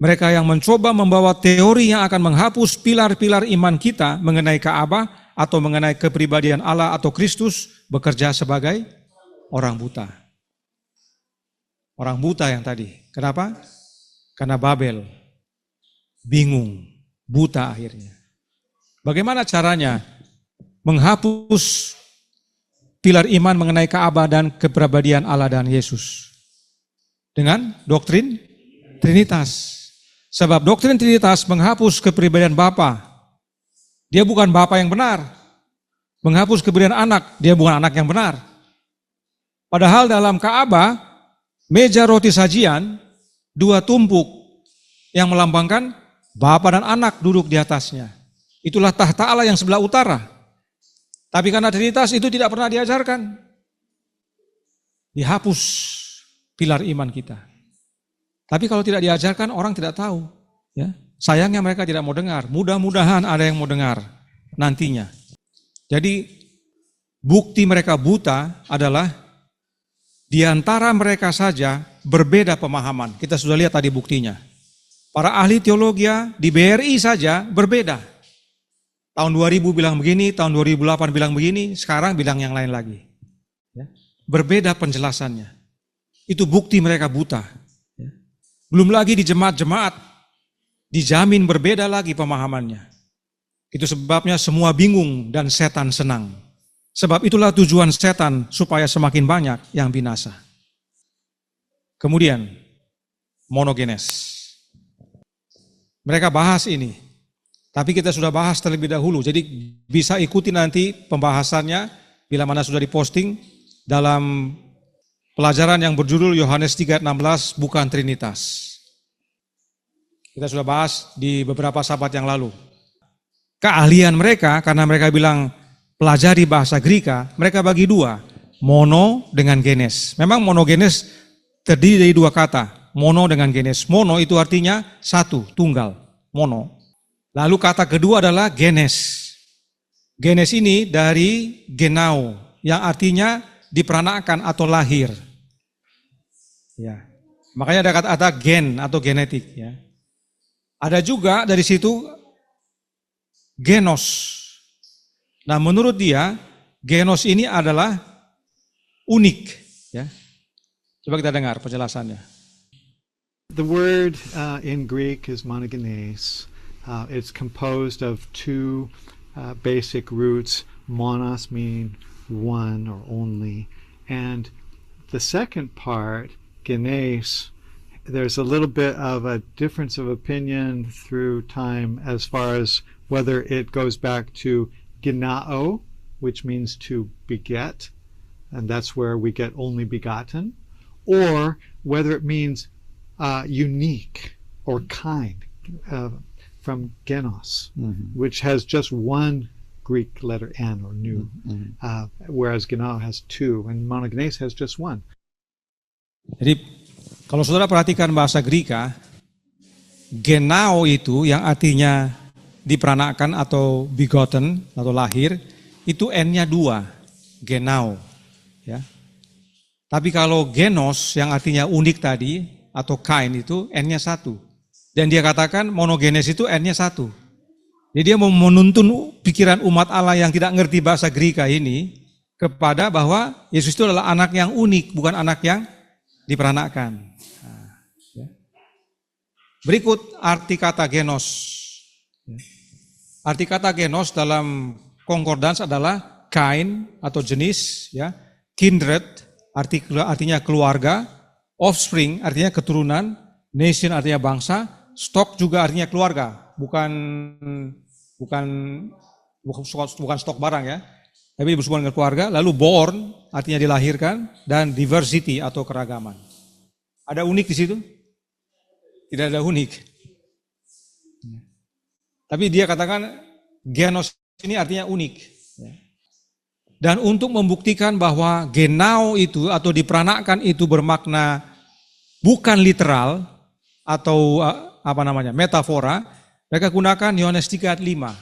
Mereka yang mencoba membawa teori yang akan menghapus pilar-pilar iman kita mengenai Ka'bah atau mengenai kepribadian Allah atau Kristus bekerja sebagai orang buta. Orang buta yang tadi. Kenapa? Karena Babel. Bingung. Buta akhirnya. Bagaimana caranya menghapus pilar iman mengenai Ka'bah dan kepribadian Allah dan Yesus? Dengan doktrin Trinitas. Sebab doktrin Trinitas menghapus kepribadian Bapa. Dia bukan Bapa yang benar. Menghapus kepribadian anak, dia bukan anak yang benar. Padahal dalam Ka'bah, meja roti sajian, 2 tumpuk yang melambangkan Bapa dan anak duduk di atasnya. Itulah tahta Allah yang sebelah utara. Tapi karena Trinitas itu tidak pernah diajarkan. Dihapus pilar iman kita. Tapi kalau tidak diajarkan orang tidak tahu. Ya. Sayangnya mereka tidak mau dengar. Mudah-mudahan ada yang mau dengar nantinya. Jadi bukti mereka buta adalah di antara mereka saja berbeda pemahaman. Kita sudah lihat tadi buktinya. Para ahli teologi di BRI saja berbeda. Tahun 2000 bilang begini, tahun 2008 bilang begini, sekarang bilang yang lain lagi. Ya. Berbeda penjelasannya. Itu bukti mereka buta. Ya. Belum lagi di jemaat-jemaat, dijamin berbeda lagi pemahamannya. Itu sebabnya semua bingung dan setan senang. Sebab itulah tujuan setan, supaya semakin banyak yang binasa. Kemudian, monogenes. Mereka bahas ini. Tapi kita sudah bahas terlebih dahulu, jadi bisa ikuti nanti pembahasannya bila mana sudah diposting dalam pelajaran yang berjudul Yohanes 3:16 bukan Trinitas. Kita sudah bahas di beberapa sahabat yang lalu. Keahlian mereka, karena mereka bilang pelajari bahasa Greka, mereka bagi dua, mono dengan genes. Memang monogenes terdiri dari dua kata, mono dengan genes. Mono itu artinya satu, tunggal, mono. Lalu kata kedua adalah genes. Genes ini dari genao, yang artinya diperanakan atau lahir. Ya. Makanya ada kata gen atau genetik. Ya. Ada juga dari situ genos. Nah, menurut dia genos ini adalah unik. Ya. Coba kita dengar penjelasannya. The word in Greek is monogenes. It's composed of two basic roots. Monos mean one or only. And the second part, genes, there's a little bit of a difference of opinion through time as far as whether it goes back to genao, which means to beget, and that's where we get only begotten, or whether it means unique or kind. From genos, which has just one Greek letter N or nu, whereas genao has two, and monogenes has just one. Jadi kalau saudara perhatikan bahasa Greka, genao itu yang artinya diperanakan atau begotten atau lahir, itu N-nya dua, genao. Ya. Tapi kalau genos yang artinya unik tadi atau kind itu N-nya satu. Dan dia katakan monogenes itu N-nya satu. Jadi dia mau menuntun pikiran umat Allah yang tidak ngerti bahasa Greka ini kepada bahwa Yesus itu adalah anak yang unik, bukan anak yang diperanakan. Nah, ya. Berikut arti kata genos. Arti kata genos dalam concordance adalah kind atau jenis, ya, kindred artinya keluarga, offspring artinya keturunan, nation artinya bangsa, stock juga artinya keluarga, bukan stok barang ya, tapi berhubungan dengan keluarga. Lalu born artinya dilahirkan, dan diversity atau keragaman. Ada unik di situ? Tidak ada unik. Tapi dia katakan genos ini artinya unik. Dan untuk membuktikan bahwa genao itu atau diperanakan itu bermakna bukan literal atau metafora, mereka gunakan Yohanes 3:5.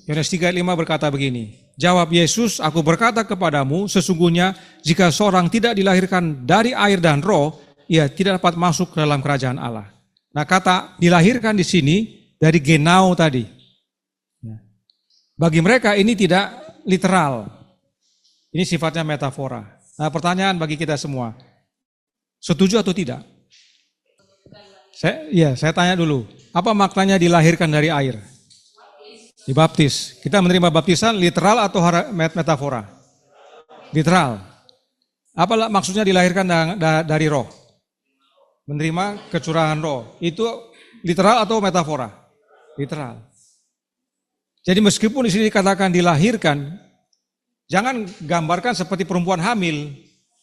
Yohanes 3:5 berkata begini, jawab Yesus, aku berkata kepadamu, sesungguhnya jika seorang tidak dilahirkan dari air dan roh, ia tidak dapat masuk ke dalam kerajaan Allah. Nah, kata dilahirkan di sini dari genao tadi. Bagi mereka ini tidak literal. Ini sifatnya metafora. Nah, pertanyaan bagi kita semua, setuju atau tidak? Saya tanya dulu, apa maknanya dilahirkan dari air? Dibaptis. Kita menerima baptisan literal atau metafora? Literal. Apa maksudnya dilahirkan dari roh? Menerima kecurahan roh. Itu literal atau metafora? Literal. Jadi meskipun di sini dikatakan dilahirkan, jangan gambarkan seperti perempuan hamil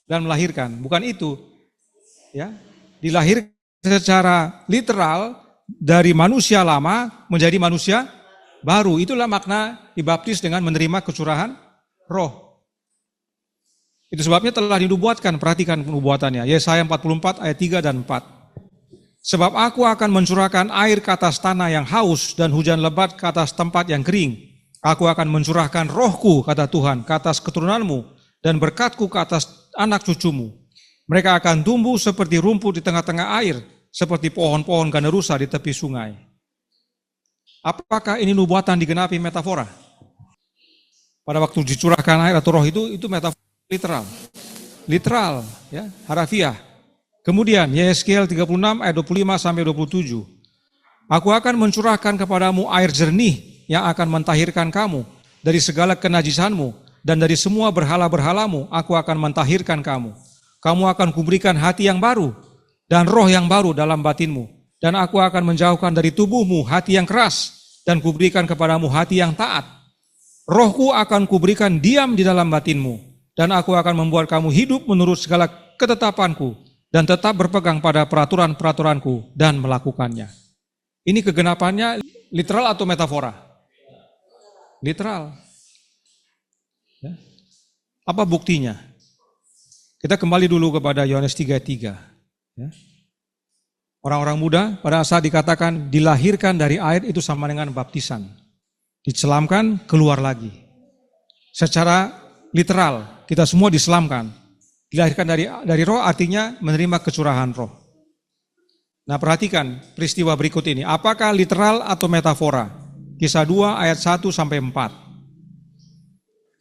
dan melahirkan. Bukan itu. Ya, dilahirkan secara literal dari manusia lama menjadi manusia baru. Itulah makna dibaptis dengan menerima kecurahan roh. Itu sebabnya telah dinubuatkan, perhatikan penubuatannya. Yesaya 44 ayat 3 dan 4. Sebab aku akan mencurahkan air ke atas tanah yang haus dan hujan lebat ke atas tempat yang kering. Aku akan mencurahkan rohku, kata Tuhan, ke atas keturunanmu dan berkatku ke atas anak cucumu. Mereka akan tumbuh seperti rumput di tengah-tengah air, seperti pohon-pohon ganda rusa di tepi sungai. Apakah ini nubuatan digenapi metafora? Pada waktu dicurahkan air atau roh itu metafora literal. Literal, ya, harafiah. Kemudian Yeskiel 36 ayat 25 sampai 27. Aku akan mencurahkan kepadamu air jernih yang akan mentahirkan kamu dari segala kenajisanmu, dan dari semua berhala-berhalamu aku akan mentahirkan kamu. Kamu akan kuberikan hati yang baru dan roh yang baru dalam batinmu, dan aku akan menjauhkan dari tubuhmu hati yang keras dan kuberikan kepadamu hati yang taat. Rohku akan kuberikan diam di dalam batinmu, dan aku akan membuat kamu hidup menurut segala ketetapanku dan tetap berpegang pada peraturan-peraturanku dan melakukannya. Ini kegenapannya literal atau metafora? Literal. Ya. Apa buktinya? Kita kembali dulu kepada Yohanes 3:3. Ya. Orang-orang muda pada saat dikatakan dilahirkan dari air itu sama dengan baptisan. Diselamkan, keluar lagi. Secara literal, kita semua diselamkan. Dilahirkan dari roh artinya menerima kecurahan roh. Nah, perhatikan peristiwa berikut ini. Apakah literal atau metafora? Kisah 2 ayat 1 sampai 4.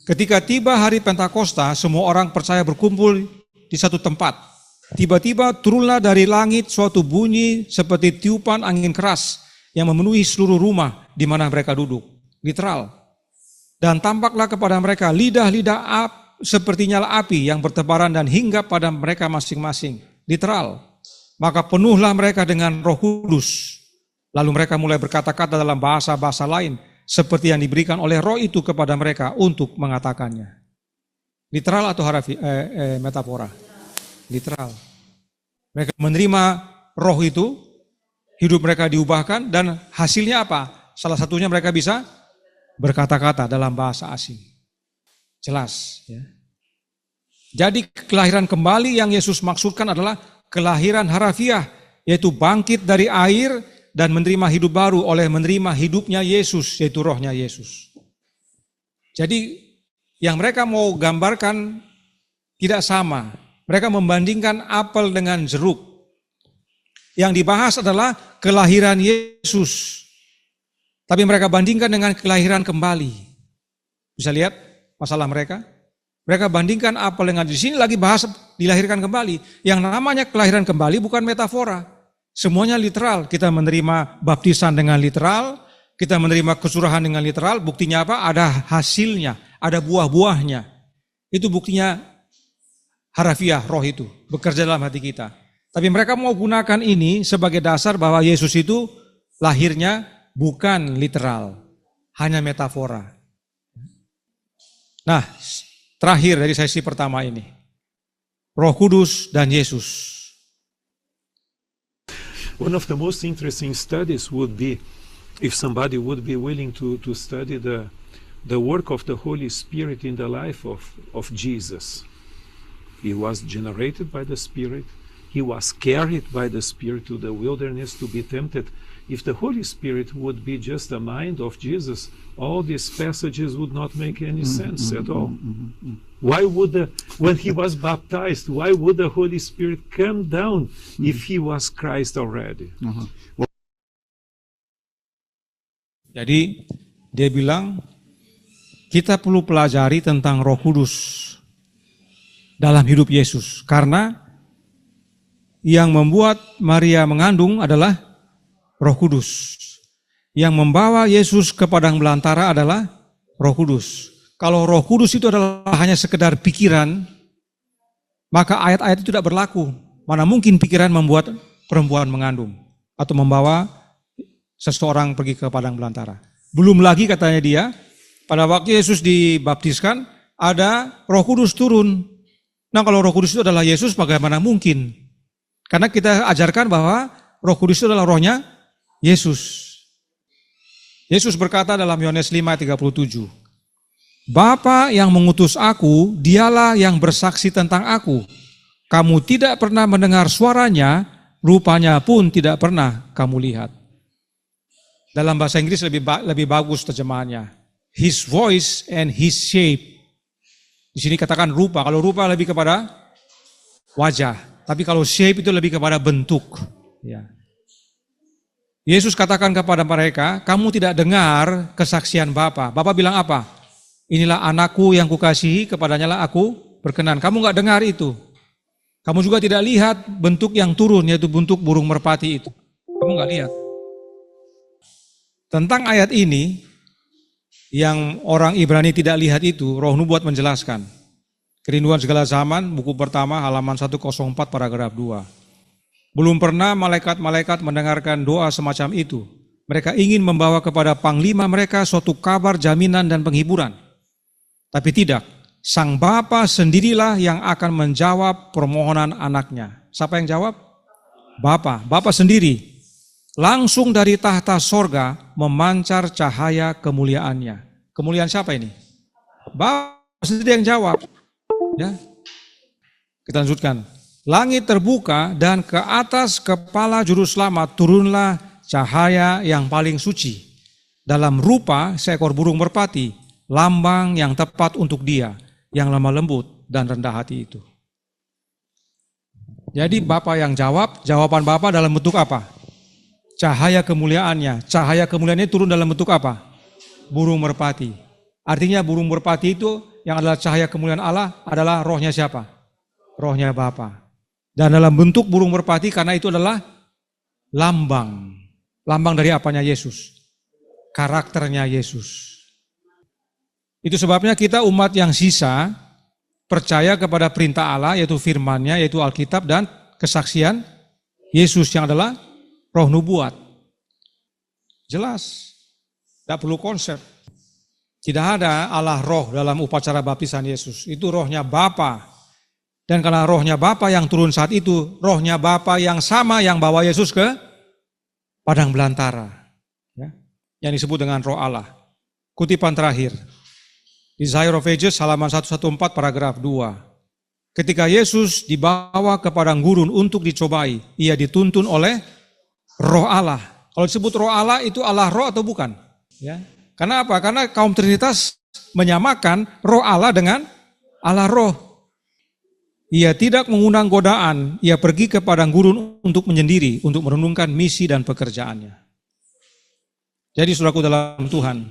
Ketika tiba hari Pentakosta, semua orang percaya berkumpul di satu tempat. Tiba-tiba turunlah dari langit suatu bunyi seperti tiupan angin keras yang memenuhi seluruh rumah di mana mereka duduk. Literal. Dan tampaklah kepada mereka lidah-lidah seperti nyala api yang bertebaran dan hinggap pada mereka masing-masing. Literal. Maka penuhlah mereka dengan Roh Kudus. Lalu mereka mulai berkata-kata dalam bahasa-bahasa lain seperti yang diberikan oleh Roh itu kepada mereka untuk mengatakannya. Literal atau metafora? Literal. Mereka menerima Roh itu, hidup mereka diubahkan, dan hasilnya apa? Salah satunya mereka bisa berkata-kata dalam bahasa asing. Jelas. Ya. Jadi kelahiran kembali yang Yesus maksudkan adalah kelahiran harafiah, yaitu bangkit dari air dan menerima hidup baru oleh menerima hidupnya Yesus, yaitu rohnya Yesus. Jadi yang mereka mau gambarkan tidak sama. Mereka membandingkan apel dengan jeruk. Yang dibahas adalah kelahiran Yesus. Tapi mereka bandingkan dengan kelahiran kembali. Bisa lihat masalah mereka? Mereka bandingkan apel dengan, di sini lagi bahas dilahirkan kembali. Yang namanya kelahiran kembali bukan metafora. Semuanya literal. Kita menerima baptisan dengan literal, kita menerima kesurahan dengan literal. Buktinya apa? Ada hasilnya, ada buah-buahnya. Itu buktinya harafiah roh itu bekerja dalam hati kita. Tapi mereka mau gunakan ini sebagai dasar bahwa Yesus itu lahirnya bukan literal, hanya metafora. Nah, terakhir dari sesi pertama ini, Roh Kudus dan Yesus. One of the most interesting studies would be if somebody would be willing to study the work of the Holy Spirit in the life of Jesus. He was generated by the Spirit. He was carried by the Spirit to the wilderness to be tempted. If the Holy Spirit would be just the mind of Jesus, all these passages would not make any sense at all. Why would when he was baptized, why would the Holy Spirit come down if he was Christ already? Jadi dia bilang kita perlu pelajari tentang Roh Kudus dalam hidup Yesus, karena yang membuat Maria mengandung adalah Roh Kudus. Yang membawa Yesus ke padang belantara adalah Roh Kudus. Kalau Roh Kudus itu adalah hanya sekedar pikiran, maka ayat-ayat itu tidak berlaku. Mana mungkin pikiran membuat perempuan mengandung atau membawa seseorang pergi ke padang belantara. Belum lagi katanya dia, pada waktu Yesus dibaptiskan, ada Roh Kudus turun. Nah, kalau Roh Kudus itu adalah Yesus, bagaimana mungkin? Karena kita ajarkan bahwa Roh Kudus itu adalah rohnya Yesus. Yesus berkata dalam Yohanes 5:37, Bapa yang mengutus aku, dialah yang bersaksi tentang aku. Kamu tidak pernah mendengar suaranya, rupanya pun tidak pernah kamu lihat. Dalam bahasa Inggris lebih bagus terjemahannya. His voice and his shape. Di sini katakan rupa. Kalau rupa lebih kepada wajah, tapi kalau shape itu lebih kepada bentuk. Ya. Yesus katakan kepada mereka, kamu tidak dengar kesaksian Bapa. Bapa bilang apa? Inilah anakku yang kukasihi, kepadanya lah aku berkenan. Kamu nggak dengar itu. Kamu juga tidak lihat bentuk yang turun, yaitu bentuk burung merpati itu. Kamu nggak lihat. Tentang ayat ini, yang orang Ibrani tidak lihat itu, Roh Nubuat menjelaskan. Kerinduan segala zaman, buku pertama, halaman 104, paragraf 2. Belum pernah malaikat-malaikat mendengarkan doa semacam itu. Mereka ingin membawa kepada panglima mereka suatu kabar jaminan dan penghiburan. Tapi tidak, Sang Bapa sendirilah yang akan menjawab permohonan anaknya. Siapa yang jawab? Bapa. Bapa sendiri. Langsung dari tahta sorga memancar cahaya kemuliaannya. Kemuliaan siapa ini? Bapa sendiri yang jawab. Ya. Kita lanjutkan. Langit terbuka dan ke atas kepala juru selamat turunlah cahaya yang paling suci. Dalam rupa seekor burung merpati, lambang yang tepat untuk dia, yang lemah lembut dan rendah hati itu. Jadi Bapa yang jawab, jawaban Bapa dalam bentuk apa? Cahaya kemuliaannya. Cahaya kemuliaannya turun dalam bentuk apa? Burung merpati. Artinya burung merpati itu yang adalah cahaya kemuliaan Allah adalah rohnya siapa? Rohnya Bapa. Dan dalam bentuk burung merpati karena itu adalah lambang. Lambang dari apanya Yesus? Karakternya Yesus. Itu sebabnya kita umat yang sisa percaya kepada perintah Allah yaitu firman-Nya, yaitu Alkitab dan kesaksian Yesus yang adalah roh nubuat. Jelas. Tidak perlu konsep. Tidak ada Allah roh dalam upacara baptisan Yesus. Itu rohnya Bapa. Dan karena rohnya Bapa yang turun saat itu, rohnya Bapa yang sama yang bawa Yesus ke padang belantara. Ya, yang disebut dengan roh Allah. Kutipan terakhir. Desire of Ages halaman 114 paragraf 2. Ketika Yesus dibawa ke padang gurun untuk dicobai, ia dituntun oleh roh Allah. Kalau disebut roh Allah itu Allah roh atau bukan? Ya. Karena apa? Karena kaum Trinitas menyamakan roh Allah dengan Allah roh. Ia tidak mengundang godaan, ia pergi ke padang gurun untuk menyendiri, untuk merenungkan misi dan pekerjaannya. Jadi saudaraku dalam Tuhan,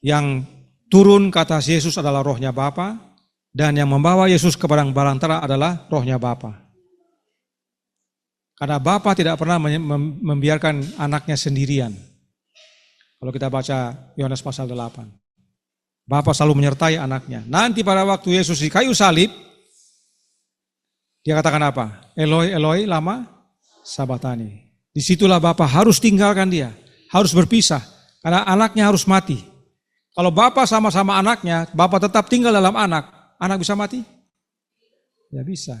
yang turun ke atas Yesus adalah rohnya Bapa, dan yang membawa Yesus ke padang belantara adalah rohnya Bapa. Karena Bapa tidak pernah membiarkan anaknya sendirian. Kalau kita baca Yohanes pasal 8. Bapa selalu menyertai anaknya. Nanti pada waktu Yesus di kayu salib, dia katakan apa? Eloi, Eloi, lama sabatani. Disitulah Bapa harus tinggalkan dia, harus berpisah, karena anaknya harus mati. Kalau Bapa sama-sama anaknya, Bapa tetap tinggal dalam anak bisa mati? Tidak bisa.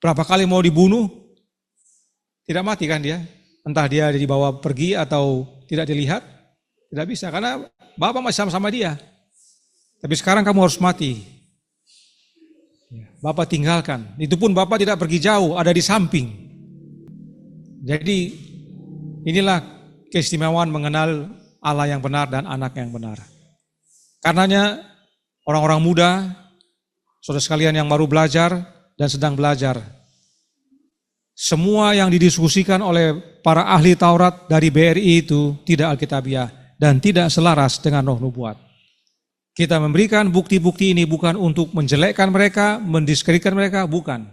Berapa kali mau dibunuh, tidak mati kan dia? Entah dia dibawa pergi atau tidak dilihat, tidak bisa, karena Bapa masih sama-sama dia. Tapi sekarang kamu harus mati. Bapa tinggalkan, itu pun Bapa tidak pergi jauh, ada di samping. Jadi inilah keistimewaan mengenal Allah yang benar dan anak yang benar. Karenanya orang-orang muda, saudara sekalian yang baru belajar dan sedang belajar, semua yang didiskusikan oleh para ahli Taurat dari BRI itu tidak alkitabiah dan tidak selaras dengan roh nubuat. Kita memberikan bukti-bukti ini bukan untuk menjelekkan mereka, mendiskreditkan mereka, bukan.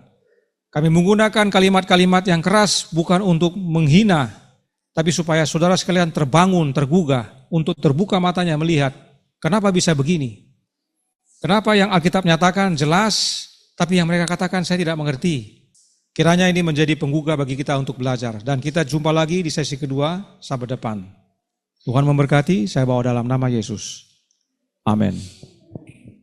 Kami menggunakan kalimat-kalimat yang keras bukan untuk menghina, tapi supaya saudara sekalian terbangun, tergugah, untuk terbuka matanya melihat, kenapa bisa begini? Kenapa yang Alkitab nyatakan jelas, tapi yang mereka katakan saya tidak mengerti. Kiranya ini menjadi penggugah bagi kita untuk belajar. Dan kita jumpa lagi di sesi kedua, Sabat depan. Tuhan memberkati, saya bawa dalam nama Yesus. Amin.